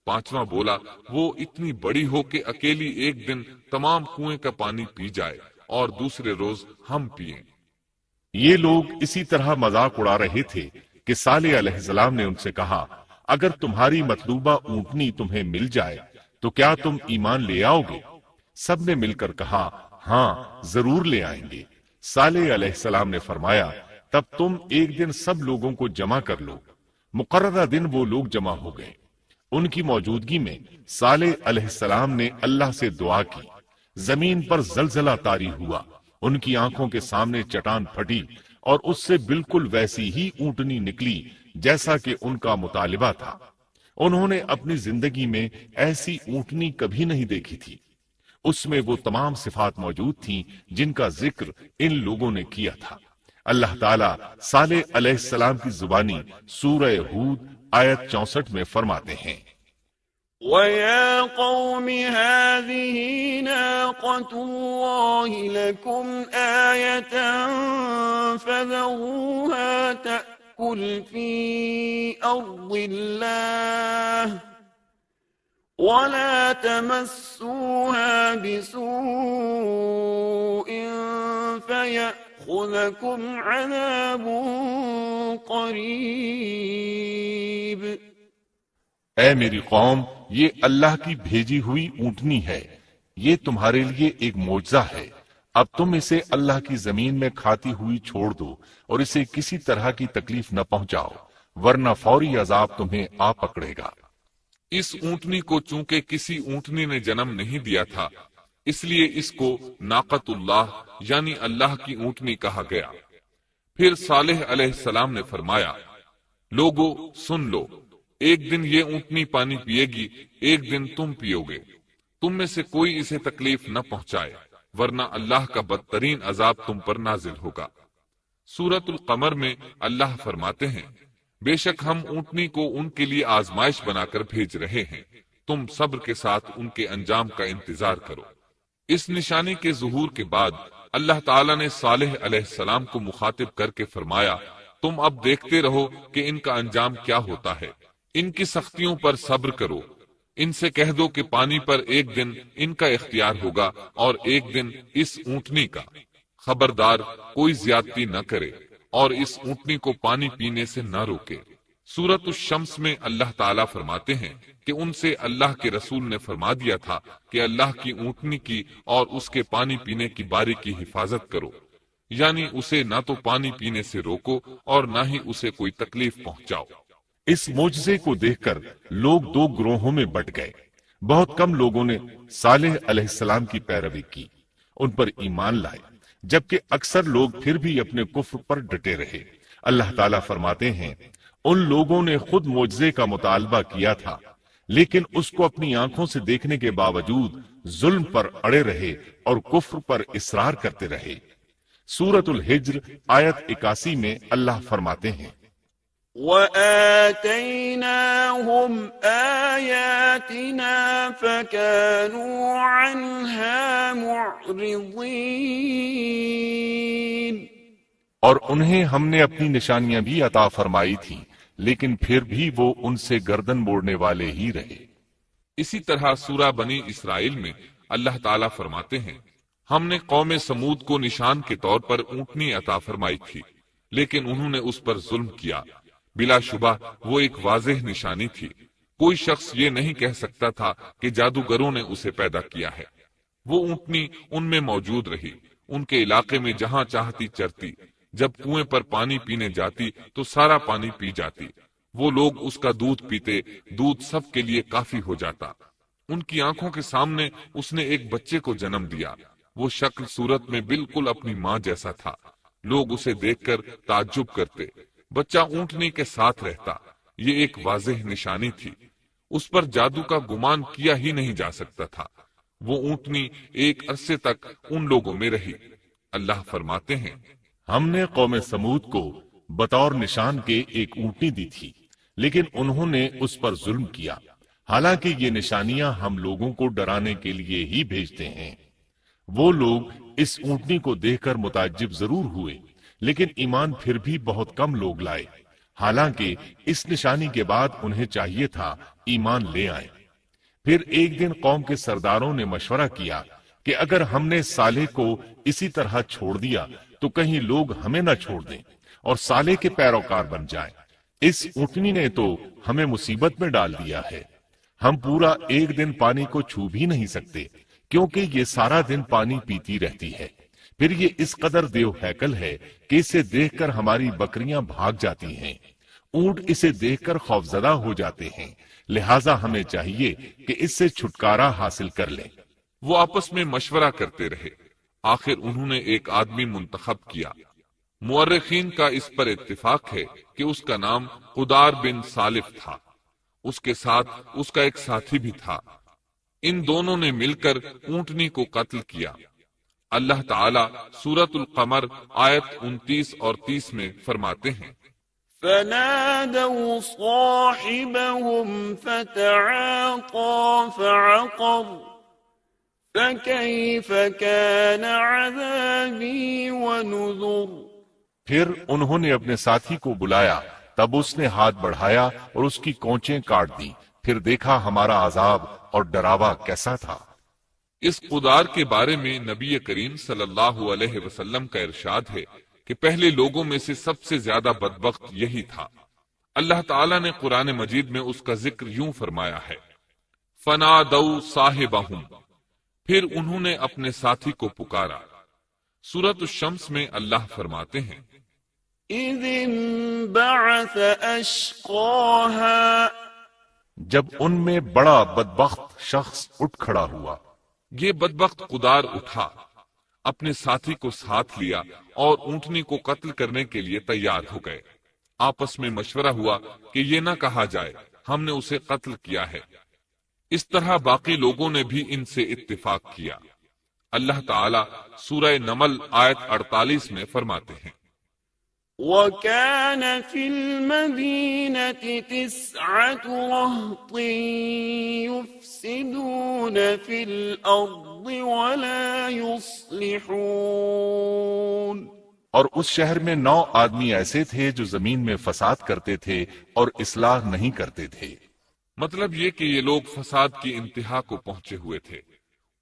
پانچواں بولا وہ اتنی بڑی ہو کہ اکیلی ایک دن تمام کنویں کا پانی پی جائے اور دوسرے روز ہم پئیں۔ یہ لوگ اسی طرح مذاق اڑا رہے تھے کہ صالح علیہ السلام نے ان سے کہا اگر تمہاری مطلوبہ اونٹنی تمہیں مل جائے تو کیا تم ایمان لے آؤ گے؟ سب نے مل کر کہا ہاں ضرور لے آئیں گے۔ صالح علیہ السلام نے فرمایا تب تم ایک دن سب لوگوں کو جمع کر لو۔ مقررہ دن وہ لوگ جمع ہو گئے۔ ان کی موجودگی میں صالح علیہ السلام نے اللہ سے دعا کی، زمین پر زلزلہ طاری ہوا، ان کی آنکھوں کے سامنے چٹان پھٹی اور اس سے بالکل ویسی ہی اونٹنی نکلی جیسا کہ ان کا مطالبہ تھا۔ انہوں نے اپنی زندگی میں ایسی اونٹنی کبھی نہیں دیکھی تھی۔ اس میں وہ تمام صفات موجود تھیں جن کا ذکر ان لوگوں نے کیا تھا۔ اللہ تعالیٰ صالح علیہ السلام کی زبانی سورہ ہود آیت 64 میں فرماتے ہیں وَيَا قَوْمِ هَٰذِهِ نَاقَةُ اللَّهِ لَكُمْ آيَةً فَذَرُوهَا تَأْكُلْ فِي أَرْضِ اللَّهِ وَلَا تَمَسُّوهَا بِسُوءٍ فَيَأْخُذَكُمْ عَذَابٌ قَرِيبٌ۔ اے میری قوم، یہ اللہ کی بھیجی ہوئی اونٹنی ہے، یہ تمہارے لیے ایک معجزہ ہے۔ اب تم اسے اللہ کی زمین میں کھاتی ہوئی چھوڑ دو اور اسے کسی طرح کی تکلیف نہ پہنچاؤ، ورنہ فوری عذاب تمہیں آ پکڑے گا۔ اس اونٹنی کو چونکہ کسی اونٹنی نے جنم نہیں دیا تھا، اس لیے اس کو ناقۃ اللہ یعنی اللہ کی اونٹنی کہا گیا۔ پھر صالح علیہ السلام نے فرمایا لوگو سن لو، ایک دن یہ اونٹنی پانی پیے گی، ایک دن تم پیو گے، تم میں سے کوئی اسے تکلیف نہ پہنچائے ورنہ اللہ کا بدترین عذاب تم پر نازل ہوگا۔ سورۃ القمر میں اللہ فرماتے ہیں بے شک ہم اونٹنی کو ان کے لیے آزمائش بنا کر بھیج رہے ہیں، تم صبر کے ساتھ ان کے انجام کا انتظار کرو۔ اس نشانی کے ظہور کے بعد اللہ تعالیٰ نے صالح علیہ السلام کو مخاطب کر کے فرمایا تم اب دیکھتے رہو کہ ان کا انجام کیا ہوتا ہے، ان کی سختیوں پر صبر کرو، ان سے کہہ دو کہ پانی پر ایک دن ان کا اختیار ہوگا اور ایک دن اس اونٹنی کا، خبردار کوئی زیادتی نہ کرے اور اس اونٹنی کو پانی پینے سے نہ روکے۔ سورۃ الشمس میں اللہ تعالیٰ فرماتے ہیں کہ ان سے اللہ کے رسول نے فرما دیا تھا کہ اللہ کی اونٹنی کی اور اس کے پانی پینے کی باری کی حفاظت کرو، یعنی اسے نہ تو پانی پینے سے روکو اور نہ ہی اسے کوئی تکلیف پہنچاؤ۔ اس معجزے کو دیکھ کر لوگ دو گروہوں میں بٹ گئے۔ بہت کم لوگوں نے صالح علیہ السلام کی پیروی کی، ان پر ایمان لائے، جبکہ اکثر لوگ پھر بھی اپنے کفر پر ڈٹے رہے۔ اللہ تعالیٰ فرماتے ہیں ان لوگوں نے خود معجزے کا مطالبہ کیا تھا، لیکن اس کو اپنی آنکھوں سے دیکھنے کے باوجود ظلم پر اڑے رہے اور کفر پر اصرار کرتے رہے۔ سورۃ الحجر آیت 81 میں اللہ فرماتے ہیں وَآتَيْنَاهُمْ آيَاتِنَا فَكَانُوا عَنْهَا مُعْرِضِينَ۔ اور انہیں ہم نے اپنی نشانیاں بھی عطا فرمائی تھیں، لیکن پھر بھی وہ ان سے گردن موڑنے والے ہی رہے۔ اسی طرح سورہ بنی اسرائیل میں اللہ تعالیٰ فرماتے ہیں ہم نے قوم سمود کو نشان کے طور پر اونٹنی عطا فرمائی تھی، لیکن انہوں نے اس پر ظلم کیا۔ بلا شبہ وہ ایک واضح نشانی تھی، کوئی شخص یہ نہیں کہہ سکتا تھا کہ جادوگروں نے اسے پیدا کیا ہے۔ وہ اونٹنی ان میں موجود رہی، ان کے علاقے میں جہاں چاہتی چرتی، جب کنویں پر پانی پینے جاتی تو سارا پانی پی جاتی، وہ لوگ اس کا دودھ پیتے، دودھ سب کے لیے کافی ہو جاتا۔ ان کی آنکھوں کے سامنے اس نے ایک بچے کو جنم دیا، وہ شکل صورت میں بالکل اپنی ماں جیسا تھا، لوگ اسے دیکھ کر تعجب کرتے۔ بچہ اونٹنی کے ساتھ رہتا، یہ ایک واضح نشانی تھی، اس پر جادو کا گمان کیا ہی نہیں جا سکتا تھا۔ وہ اونٹنی ایک عرصے تک ان لوگوں میں رہی۔ اللہ فرماتے ہیں ہم نے قوم سمود کو بطور نشان کے ایک اونٹنی دی تھی، لیکن انہوں نے اس پر ظلم کیا، حالانکہ یہ نشانیاں ہم لوگوں کو ڈرانے کے لیے ہی بھیجتے ہیں۔ وہ لوگ اس اونٹنی کو دیکھ کر متعجب ضرور ہوئے، لیکن ایمان پھر بھی بہت کم لوگ لائے، حالانکہ اس نشانی کے بعد انہیں چاہیے تھا ایمان لے آئیں۔ پھر ایک دن قوم کے سرداروں نے مشورہ کیا کہ اگر ہم نے صالح کو اسی طرح چھوڑ دیا تو کہیں لوگ ہمیں نہ چھوڑ دیں اور صالح کے پیروکار بن جائیں۔ اس اونٹنی نے تو ہمیں مصیبت میں ڈال دیا ہے، ہم پورا ایک دن پانی کو چھو بھی نہیں سکتے، کیونکہ یہ سارا دن پانی پیتی رہتی ہے۔ پھر یہ اس قدر دیو ہیکل ہے کہ اسے دیکھ کر ہماری بکریاں بھاگ جاتی ہیں، اونٹ اسے دیکھ کر خوفزدہ ہو جاتے ہیں، لہٰذا ہمیں چاہیے کہ اس سے چھٹکارا حاصل کر لیں۔ وہ آپس میں مشورہ کرتے رہے، آخر انہوں نے ایک آدمی منتخب کیا۔ مورخین کا اس پر اتفاق ہے کہ اس کا نام قدار بن سالف تھا، اس کے ساتھ اس کا ایک ساتھی بھی تھا۔ ان دونوں نے مل کر اونٹنی کو قتل کیا۔ اللہ تعالیٰ سورۃ القمر آیت 29 اور 30 میں فرماتے ہیں، فنادوا صاحبهم فتعاطى فعقر فكيف كان عذابي ونذر۔ پھر انہوں نے اپنے ساتھی کو بلایا، تب اس نے ہاتھ بڑھایا اور اس کی کونچیں کاٹ دی، پھر دیکھا ہمارا عذاب اور ڈراوا کیسا تھا۔ اس قدار کے بارے میں نبی کریم صلی اللہ علیہ وسلم کا ارشاد ہے کہ پہلے لوگوں میں سے سب سے زیادہ بدبخت یہی تھا۔ اللہ تعالیٰ نے قرآن مجید میں اس کا ذکر یوں فرمایا ہے، فنادوا صاحبہم، پھر انہوں نے اپنے ساتھی کو پکارا۔ سورۃ الشمس میں اللہ فرماتے ہیں، إذ انبعث أشقاها، جب ان میں بڑا بدبخت شخص اٹھ کھڑا ہوا۔ یہ بدبخت قدار اٹھا، اپنے ساتھی کو ساتھ لیا اور اونٹنی کو قتل کرنے کے لیے تیار ہو گئے۔ آپس میں مشورہ ہوا کہ یہ نہ کہا جائے ہم نے اسے قتل کیا ہے۔ اس طرح باقی لوگوں نے بھی ان سے اتفاق کیا۔ اللہ تعالیٰ سورہ نمل آیت 48 میں فرماتے ہیں، وَكَانَ فِي الْمَدِينَةِ 9 رَهْطٍ يُفْسِدُونَ فِي الْأَرْضِ وَلَا يُصْلِحُونَ، اور اس شہر میں 9 آدمی ایسے تھے جو زمین میں فساد کرتے تھے اور اصلاح نہیں کرتے تھے۔ مطلب یہ کہ یہ لوگ فساد کی انتہا کو پہنچے ہوئے تھے،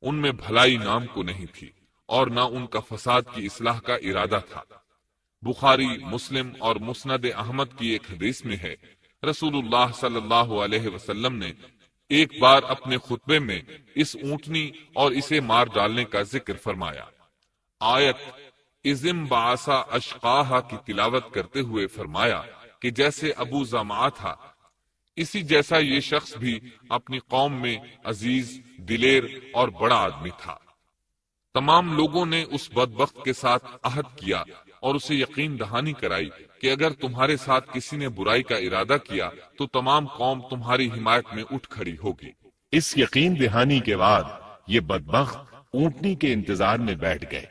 ان میں بھلائی نام کو نہیں تھی اور نہ ان کا فساد کی اصلاح کا ارادہ تھا۔ بخاری، مسلم اور مسند احمد کی ایک حدیث میں ہے، رسول اللہ صلی اللہ علیہ وسلم نے ایک بار اپنے خطبے میں اس اونٹنی اور اسے مار ڈالنے کا ذکر فرمایا۔ آیت اذم بعثا اشقاہا کی تلاوت کرتے ہوئے فرمایا کہ جیسے ابو زمعہ تھا، اسی جیسا یہ شخص بھی اپنی قوم میں عزیز، دلیر اور بڑا آدمی تھا۔ تمام لوگوں نے اس بدبخت کے ساتھ عہد کیا اور اسے یقین دہانی کرائی کہ اگر تمہارے ساتھ کسی نے برائی کا ارادہ کیا تو تمام قوم تمہاری حمایت میں اٹھ کھڑی ہوگی۔ اس یقین دہانی کے بعد یہ بدبخت اونٹنی کے انتظار میں بیٹھ گئے۔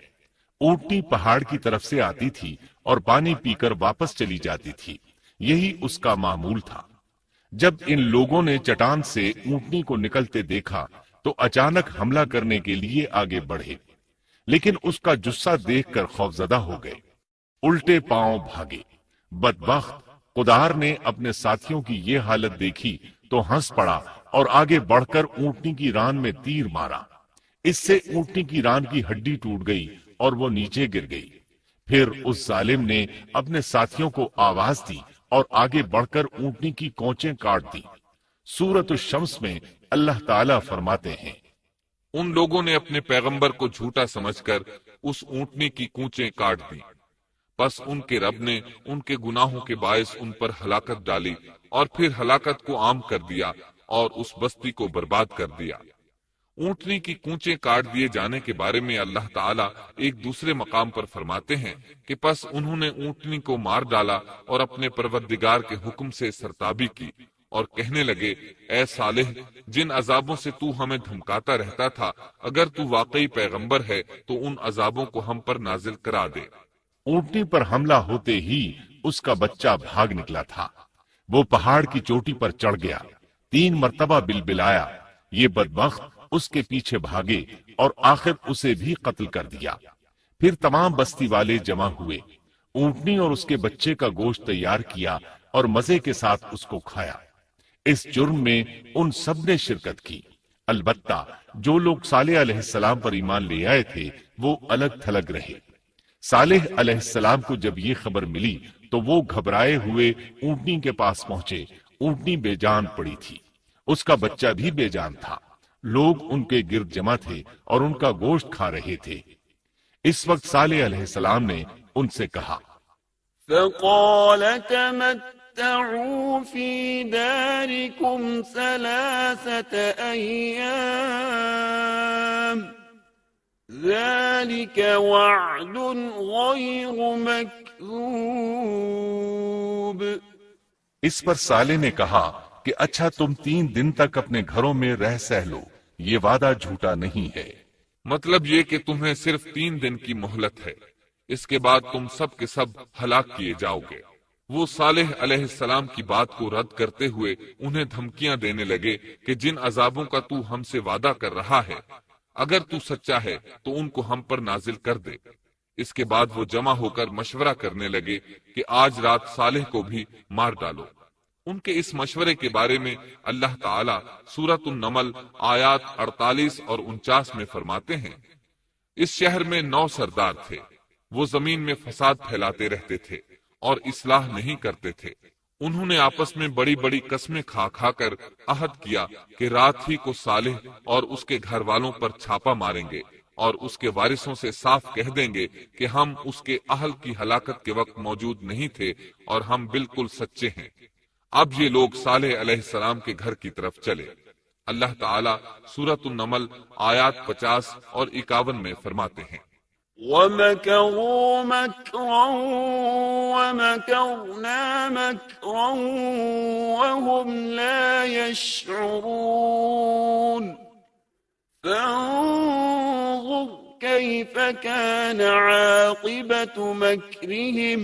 اونٹنی پہاڑ کی طرف سے آتی تھی اور پانی پی کر واپس چلی جاتی تھی، یہی اس کا معمول تھا۔ جب ان لوگوں نے چٹان سے اونٹنی کو نکلتے دیکھا تو اچانک حملہ کرنے کے لیے آگے بڑھے، لیکن اس کا جثہ دیکھ کر خوفزدہ ہو گئے، الٹے پاؤں بھاگے۔ بدبخت قدار نے اپنے ساتھیوں کی یہ حالت دیکھی تو ہنس پڑا اور آگے بڑھ کر اونٹنی کی ران میں تیر مارا۔ اس سے اونٹنی کی ران کی ہڈی ٹوٹ گئی اور وہ نیچے گر گئی۔ پھر اس ظالم نے اپنے ساتھیوں کو آواز دی اور آگے بڑھ کر اونٹنی کی کونچیں کاٹ دی۔ سورۃ الشمس میں اللہ تعالیٰ فرماتے ہیں، ان لوگوں نے اپنے پیغمبر کو جھوٹا سمجھ کر اس اونٹنی کی کونچیں کاٹ دی، پس ان کے رب نے ان کے گناہوں کے باعث ان پر ہلاکت ڈالی اور پھر ہلاکت کو عام کر دیا اور اس بستی کو برباد کر دیا۔ اونٹنی کی کونچیں کاٹ دیے جانے کے بارے میں اللہ تعالیٰ ایک دوسرے مقام پر فرماتے ہیں کہ پس انہوں نے اونٹنی کو مار ڈالا اور اپنے پروردگار کے حکم سے سرتابی کی اور کہنے لگے، اے صالح، جن عذابوں سے تو ہمیں دھمکاتا رہتا تھا، اگر تو واقعی پیغمبر ہے تو ان عذابوں کو ہم پر نازل کرا دے۔ اونٹنی پر حملہ ہوتے ہی اس کا بچہ بھاگ نکلا تھا۔ وہ پہاڑ کی چوٹی پر چڑھ گیا، 3 مرتبہ بلبلایا۔ یہ بدبخت اس کے پیچھے بھاگے اور آخر اسے بھی قتل کر دیا۔ پھر تمام بستی والے جمع ہوئے، اونٹنی اور اس کے بچے کا گوشت تیار کیا اور مزے کے ساتھ اس کو کھایا۔ اس جرم میں ان سب نے شرکت کی، البتہ جو لوگ صالح علیہ السلام پر ایمان لے آئے تھے وہ الگ تھلگ رہے۔ صالح علیہ السلام کو جب یہ خبر ملی تو وہ گھبرائے ہوئے اونٹنی کے پاس پہنچے۔ اونٹنی بے جان پڑی تھی، اس کا بچہ بھی بے جان تھا۔ لوگ ان کے گرد جمع تھے اور ان کا گوشت کھا رہے تھے۔ اس وقت صالح علیہ السلام نے ان سے کہا، فقال تمتعوا في داركم 3 أيام ذلك وعد غير مكذوب۔ اس پر صالح نے کہا کہ اچھا تم 3 دن تک اپنے گھروں میں رہ سہ لو، یہ وعدہ جھوٹا نہیں ہے۔ مطلب یہ کہ تمہیں صرف 3 دن کی مہلت ہے، اس کے بعد تم سب کے سب ہلاک کیے جاؤ گے۔ وہ صالح علیہ السلام کی بات کو رد کرتے ہوئے انہیں دھمکیاں دینے لگے کہ جن عذابوں کا تو ہم سے وعدہ کر رہا ہے، اگر تو سچا ہے تو ان کو ہم پر نازل کر دے۔ اس کے بعد وہ جمع ہو کر مشورہ کرنے لگے کہ آج رات صالح کو بھی مار ڈالو۔ ان کے اس مشورے کے بارے میں اللہ تعالیٰ سورۃ النمل آیات 48 اور 49 میں فرماتے ہیں، اس شہر میں 9 سردار تھے، وہ زمین میں فساد پھیلاتے رہتے تھے اور اصلاح نہیں کرتے تھے۔ انہوں نے آپس میں بڑی بڑی قسمیں کھا کھا کر عہد کیا کہ رات ہی کو صالح اور اس کے گھر والوں پر چھاپا ماریں گے اور اس کے وارثوں سے صاف کہہ دیں گے کہ ہم اس کے اہل کی ہلاکت کے وقت موجود نہیں تھے اور ہم بالکل سچے ہیں۔ اب یہ لوگ صالح علیہ السلام کے گھر کی طرف چلے۔ اللہ تعالیٰ سورۃ النمل آیات 50 اور 51 میں فرماتے ہیں، وَمَكَرُوا مَكْرًا وَمَكَرْنَا مَكْرًا وَهُمْ لَا يَشْعُرُونَ فَانظُرْ كَيْفَ كَانَ عَاقِبَةُ مَكْرِهِمْ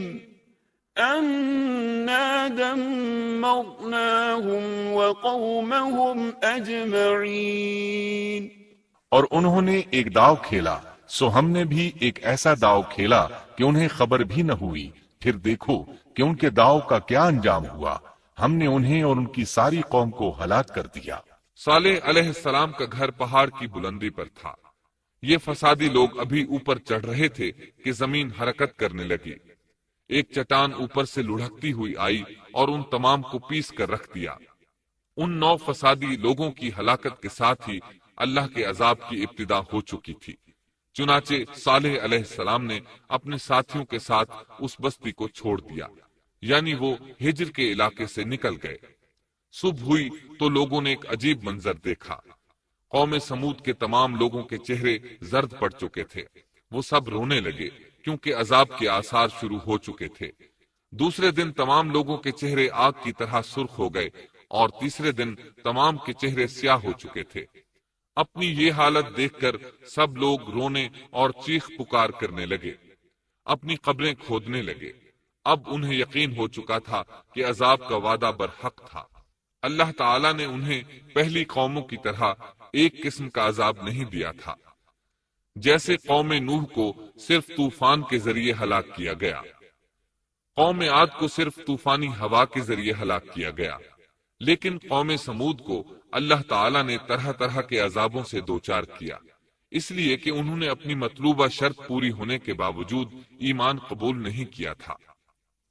أَنَّا دَمَّرْنَاهُمْ وَقَوْمَهُمْ أَجْمَعِينَ۔ اور انہوں نے ایک داؤ کھیلا، سو ہم نے بھی ایک ایسا داؤ کھیلا کہ انہیں خبر بھی نہ ہوئی۔ پھر دیکھو کہ ان کے داؤ کا کیا انجام ہوا، ہم نے انہیں اور ان کی ساری قوم کو ہلاک کر دیا۔ صالح علیہ السلام کا گھر پہاڑ کی بلندی پر تھا۔ یہ فسادی لوگ ابھی اوپر چڑھ رہے تھے کہ زمین حرکت کرنے لگی۔ ایک چٹان اوپر سے لڑھکتی ہوئی آئی اور ان تمام کو پیس کر رکھ دیا۔ ان 9 فسادی لوگوں کی ہلاکت کے ساتھ ہی اللہ کے عذاب کی ابتدا ہو چکی تھی۔ چنانچہ صالح علیہ السلام نے اپنے ساتھیوں کے ساتھ اس بستی کو چھوڑ دیا، یعنی وہ ہجر کے علاقے سے نکل گئے۔ صبح ہوئی تو لوگوں نے ایک عجیب منظر دیکھا۔ قوم سمود کے تمام لوگوں کے چہرے زرد پڑ چکے تھے، وہ سب رونے لگے کیونکہ عذاب کے آثار شروع ہو چکے تھے۔ دوسرے دن تمام لوگوں کے چہرے آگ کی طرح سرخ ہو گئے اور تیسرے دن تمام کے چہرے سیاہ ہو چکے تھے۔ اپنی یہ حالت دیکھ کر سب لوگ رونے اور چیخ پکار کرنے لگے، اپنی قبریں کھودنے لگے۔ اب انہیں یقین ہو چکا تھا کہ عذاب کا وعدہ برحق تھا۔ اللہ تعالیٰ نے انہیں پہلی قوموں کی طرح ایک قسم کا عذاب نہیں دیا تھا، جیسے قوم نوح کو صرف طوفان کے ذریعے ہلاک کیا گیا، قوم عاد کو صرف طوفانی ہوا کے ذریعے ہلاک کیا گیا، لیکن قوم سمود کو اللہ تعالیٰ نے طرح طرح کے عذابوں سے دوچار کیا، اس لیے کہ انہوں نے اپنی مطلوبہ شرط پوری ہونے کے باوجود ایمان قبول نہیں کیا تھا۔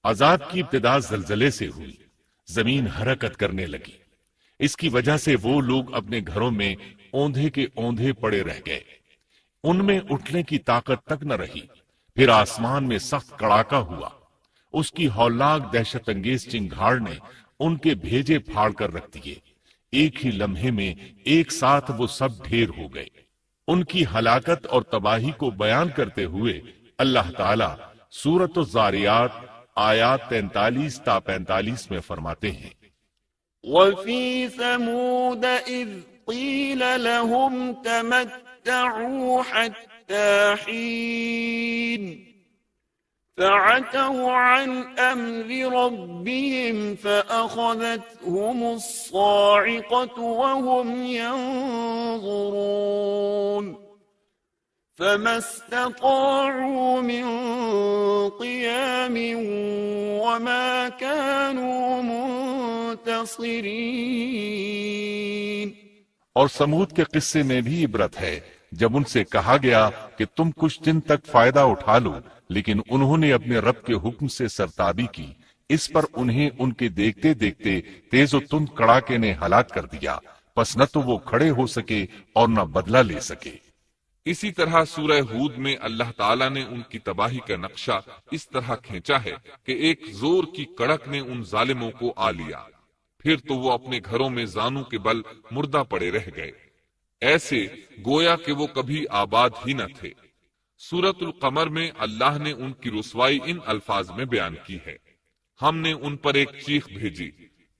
عذاب کی ابتدا زلزلے سے ہوئی، زمین حرکت کرنے لگی۔ اس کی وجہ سے وہ لوگ اپنے گھروں میں اوندھے کے اوندھے پڑے رہ گئے، ان میں اٹھنے کی طاقت تک نہ رہی۔ پھر آسمان میں سخت کڑاکا ہوا، اس کی ہولناک دہشت انگیز چنگھاڑ نے ان کے بھیجے پھاڑ کر رکھ دیے۔ ایک ہی لمحے میں ایک ساتھ وہ سب ڈھیر ہو گئے۔ ان کی ہلاکت اور تباہی کو بیان کرتے ہوئے اللہ تعالیٰ سورۃ الزاریات آیات 43 تا 45 میں فرماتے ہیں، وَفِي ثَمُودَ إِذْ قِيلَ لَهُمْ تَمَتَّعُوا حَتَّى حِينٍ فَعَتَوْا عَنْ أَمْرِ رَبِّهِمْ فَأَخَذَتْهُمُ الصَّاعِقَةُ وَهُمْ يَنظُرُونَ فَمَا اسْتَطَاعُوا مِنْ قِيَامٍ وما كانوا منتصرين. اور سمود کے قصے میں بھی عبرت ہے جب ان سے کہا گیا کہ تم کچھ دن تک فائدہ اٹھا لو، لیکن انہوں نے اپنے رب کے حکم سے سرتابی کی، اس پر انہیں ان کے دیکھتے دیکھتے تیز و تند کڑاکے نے ہلاک کر دیا، پس نہ تو وہ کھڑے ہو سکے اور نہ بدلہ لے سکے۔ اسی طرح سورہ ہود میں اللہ تعالیٰ نے ان کی تباہی کا نقشہ اس طرح کھینچا ہے کہ ایک زور کی کڑک نے ان ظالموں کو آ لیا، پھر تو وہ اپنے گھروں میں زانوں کے بل مردہ پڑے رہ گئے، ایسے گویا کہ وہ کبھی آباد ہی نہ تھے۔ سورۃ القمر میں اللہ نے ان کی رسوائی ان الفاظ میں بیان کی ہے: ہم نے ان پر ایک چیخ بھیجی،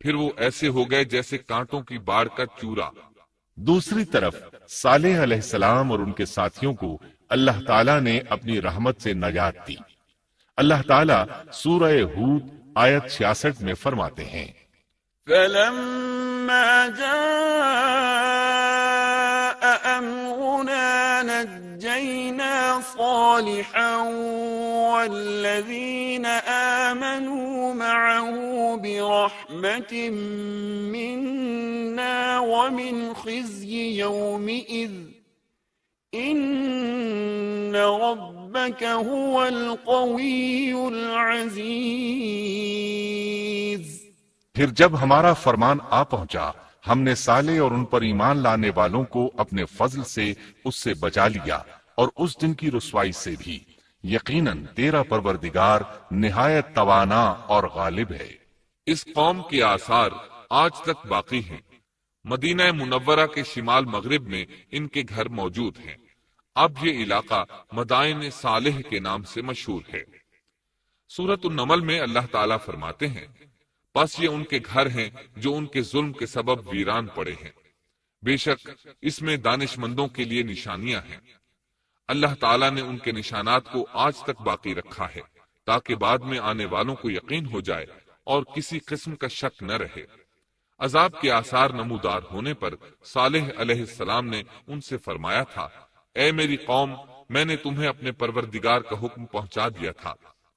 پھر وہ ایسے ہو گئے جیسے کانٹوں کی باڑ کا چورا۔ دوسری طرف صالح علیہ السلام اور ان کے ساتھیوں کو اللہ تعالیٰ نے اپنی رحمت سے نجات دی۔ اللہ تعالیٰ سورہ ہود آیت 66 میں فرماتے ہیں: فلما جاء أمرنا نجينا صالحا والذين آمنوا معه برحمة منا ومن خزي يومئذ إن ربك هو القوي العزيز۔ پھر جب ہمارا فرمان آ پہنچا، ہم نے صالح اور ان پر ایمان لانے والوں کو اپنے فضل سے اس سے بچا لیا اور اس دن کی رسوائی سے بھی۔ یقیناً تیرا پروردگار نہایت توانا اور غالب ہے۔ اس قوم کے آثار آج تک باقی ہیں۔ مدینہ منورہ کے شمال مغرب میں ان کے گھر موجود ہیں۔ اب یہ علاقہ مدائن صالح کے نام سے مشہور ہے۔ سورۃ النمل میں اللہ تعالیٰ فرماتے ہیں: بس یہ ان کے گھر ہیں جو ان کے ظلم کے سبب ویران پڑے ہیں، بے شک اس میں دانش مندوں کے لیے نشانیاں ہیں۔ اللہ تعالیٰ نے ان کے نشانات کو آج تک باقی رکھا ہے تاکہ بعد میں آنے والوں کو یقین ہو جائے اور کسی قسم کا شک نہ رہے۔ عذاب کے آثار نمودار ہونے پر صالح علیہ السلام نے ان سے فرمایا تھا: اے میری قوم، میں نے تمہیں اپنے پروردگار کا حکم پہنچا دیا تھا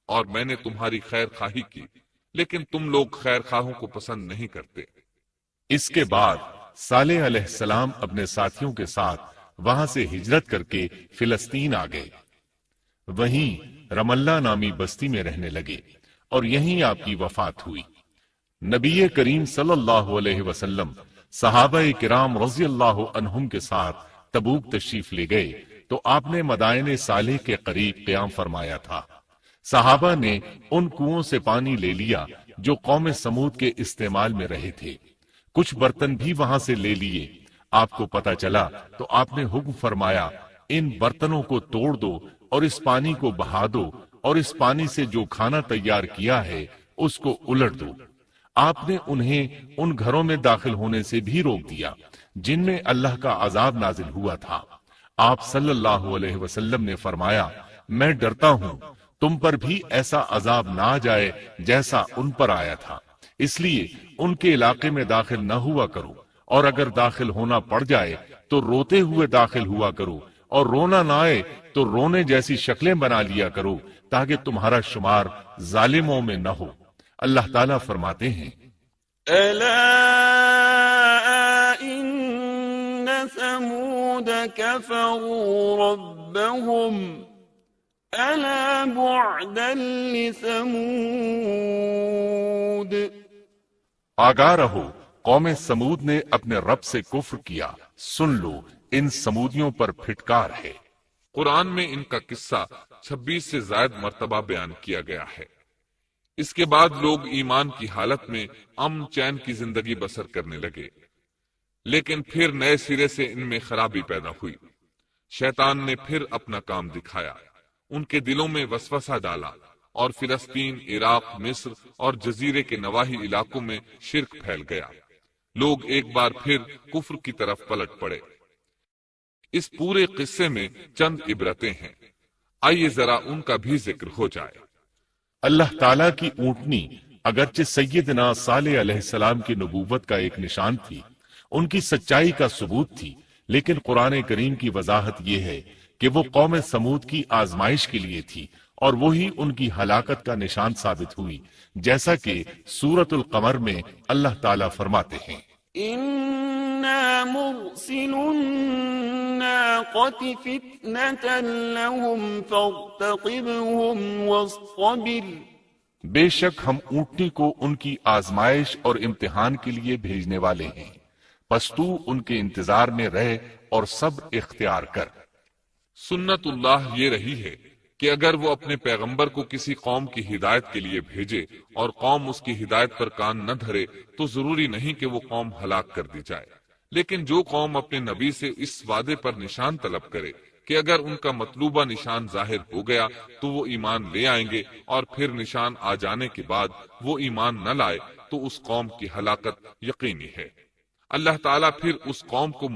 اور میں نے تمہاری خیر خواہی کی، لیکن تم لوگ خیر خواہوں کو پسند نہیں کرتے۔ اس کے بعد صالح علیہ السلام اپنے ساتھیوں کے ساتھ وہاں سے ہجرت کر کے فلسطین آ گئے، وہیں رملہ نامی بستی میں رہنے لگے اور یہیں آپ کی وفات ہوئی۔ نبی کریم صلی اللہ علیہ وسلم صحابہ کرام رضی اللہ عنہم کے ساتھ تبوک تشریف لے گئے تو آپ نے مدائن صالح کے قریب قیام فرمایا تھا۔ صحابہ نے ان کنووں سے پانی لے لیا جو قوم سمود کے استعمال میں رہے تھے، کچھ برتن بھی وہاں سے لے لیے۔ آپ کو پتہ چلا تو آپ نے حکم فرمایا: ان برتنوں کو توڑ دو اور اس پانی کو بہا دو اور اس پانی سے جو کھانا تیار کیا ہے اس کو الٹ دو۔ آپ نے انہیں ان گھروں میں داخل ہونے سے بھی روک دیا جن میں اللہ کا عذاب نازل ہوا تھا۔ آپ صلی اللہ علیہ وسلم نے فرمایا: میں ڈرتا ہوں تم پر بھی ایسا عذاب نہ آ جائے جیسا ان پر آیا تھا، اس لیے ان کے علاقے میں داخل نہ ہوا کرو، اور اگر داخل ہونا پڑ جائے تو روتے ہوئے داخل ہوا کرو، اور رونا نہ آئے تو رونے جیسی شکلیں بنا لیا کرو تاکہ تمہارا شمار ظالموں میں نہ ہو۔ اللہ تعالیٰ فرماتے ہیں: ألا إن ثمود كفروا ربهم ألا بعدا لثمود۔ آگاہ رہو، قوم سمود نے اپنے رب سے کفر کیا، سن لو ان سمودیوں پر پھٹکار ہے۔ قرآن میں ان کا قصہ 26 سے زائد مرتبہ بیان کیا گیا ہے۔ اس کے بعد لوگ ایمان کی حالت میں امن چین کی زندگی بسر کرنے لگے، لیکن پھر نئے سرے سے ان میں خرابی پیدا ہوئی۔ شیطان نے پھر اپنا کام دکھایا، ان کے دلوں میں وسوسہ ڈالا اور فلسطین، عراق، مصر اور جزیرے کے نواحی علاقوں میں شرک پھیل گیا۔ لوگ ایک بار پھر کفر کی طرف پلٹ پڑے۔ اس پورے قصے میں چند عبرتیں ہیں، آئیے ذرا ان کا بھی ذکر ہو جائے۔ اللہ تعالیٰ کی اونٹنی اگرچہ سیدنا صالح علیہ السلام کی نبوت کا ایک نشان تھی، ان کی سچائی کا ثبوت تھی، لیکن قرآن کریم کی وضاحت یہ ہے کہ وہ قوم سمود کی آزمائش کے لیے تھی اور وہی ان کی ہلاکت کا نشان ثابت ہوئی، جیسا کہ سورۃ القمر میں اللہ تعالیٰ فرماتے ہیں إنا مرسل الناقة فتنة لهم فارتقبهم واصطبر بے شک ہم اونٹنی کو ان کی آزمائش اور امتحان کے لیے بھیجنے والے ہیں، پس تو ان کے انتظار میں رہ اور صبر اختیار کر۔ سنت اللہ یہ رہی ہے کہ اگر وہ اپنے پیغمبر کو کسی قوم کی ہدایت کے لیے بھیجے اور قوم اس کی ہدایت پر کان نہ دھرے تو ضروری نہیں کہ وہ قوم ہلاک کر دی جائے، لیکن جو قوم اپنے نبی سے اس وعدے پر نشان طلب کرے کہ اگر ان کا مطلوبہ نشان ظاہر ہو گیا تو وہ ایمان لے آئیں گے، اور پھر نشان آ جانے کے بعد وہ ایمان نہ لائے تو اس قوم کی ہلاکت یقینی ہے۔ اللہ تعالیٰ پھر اس قوم کو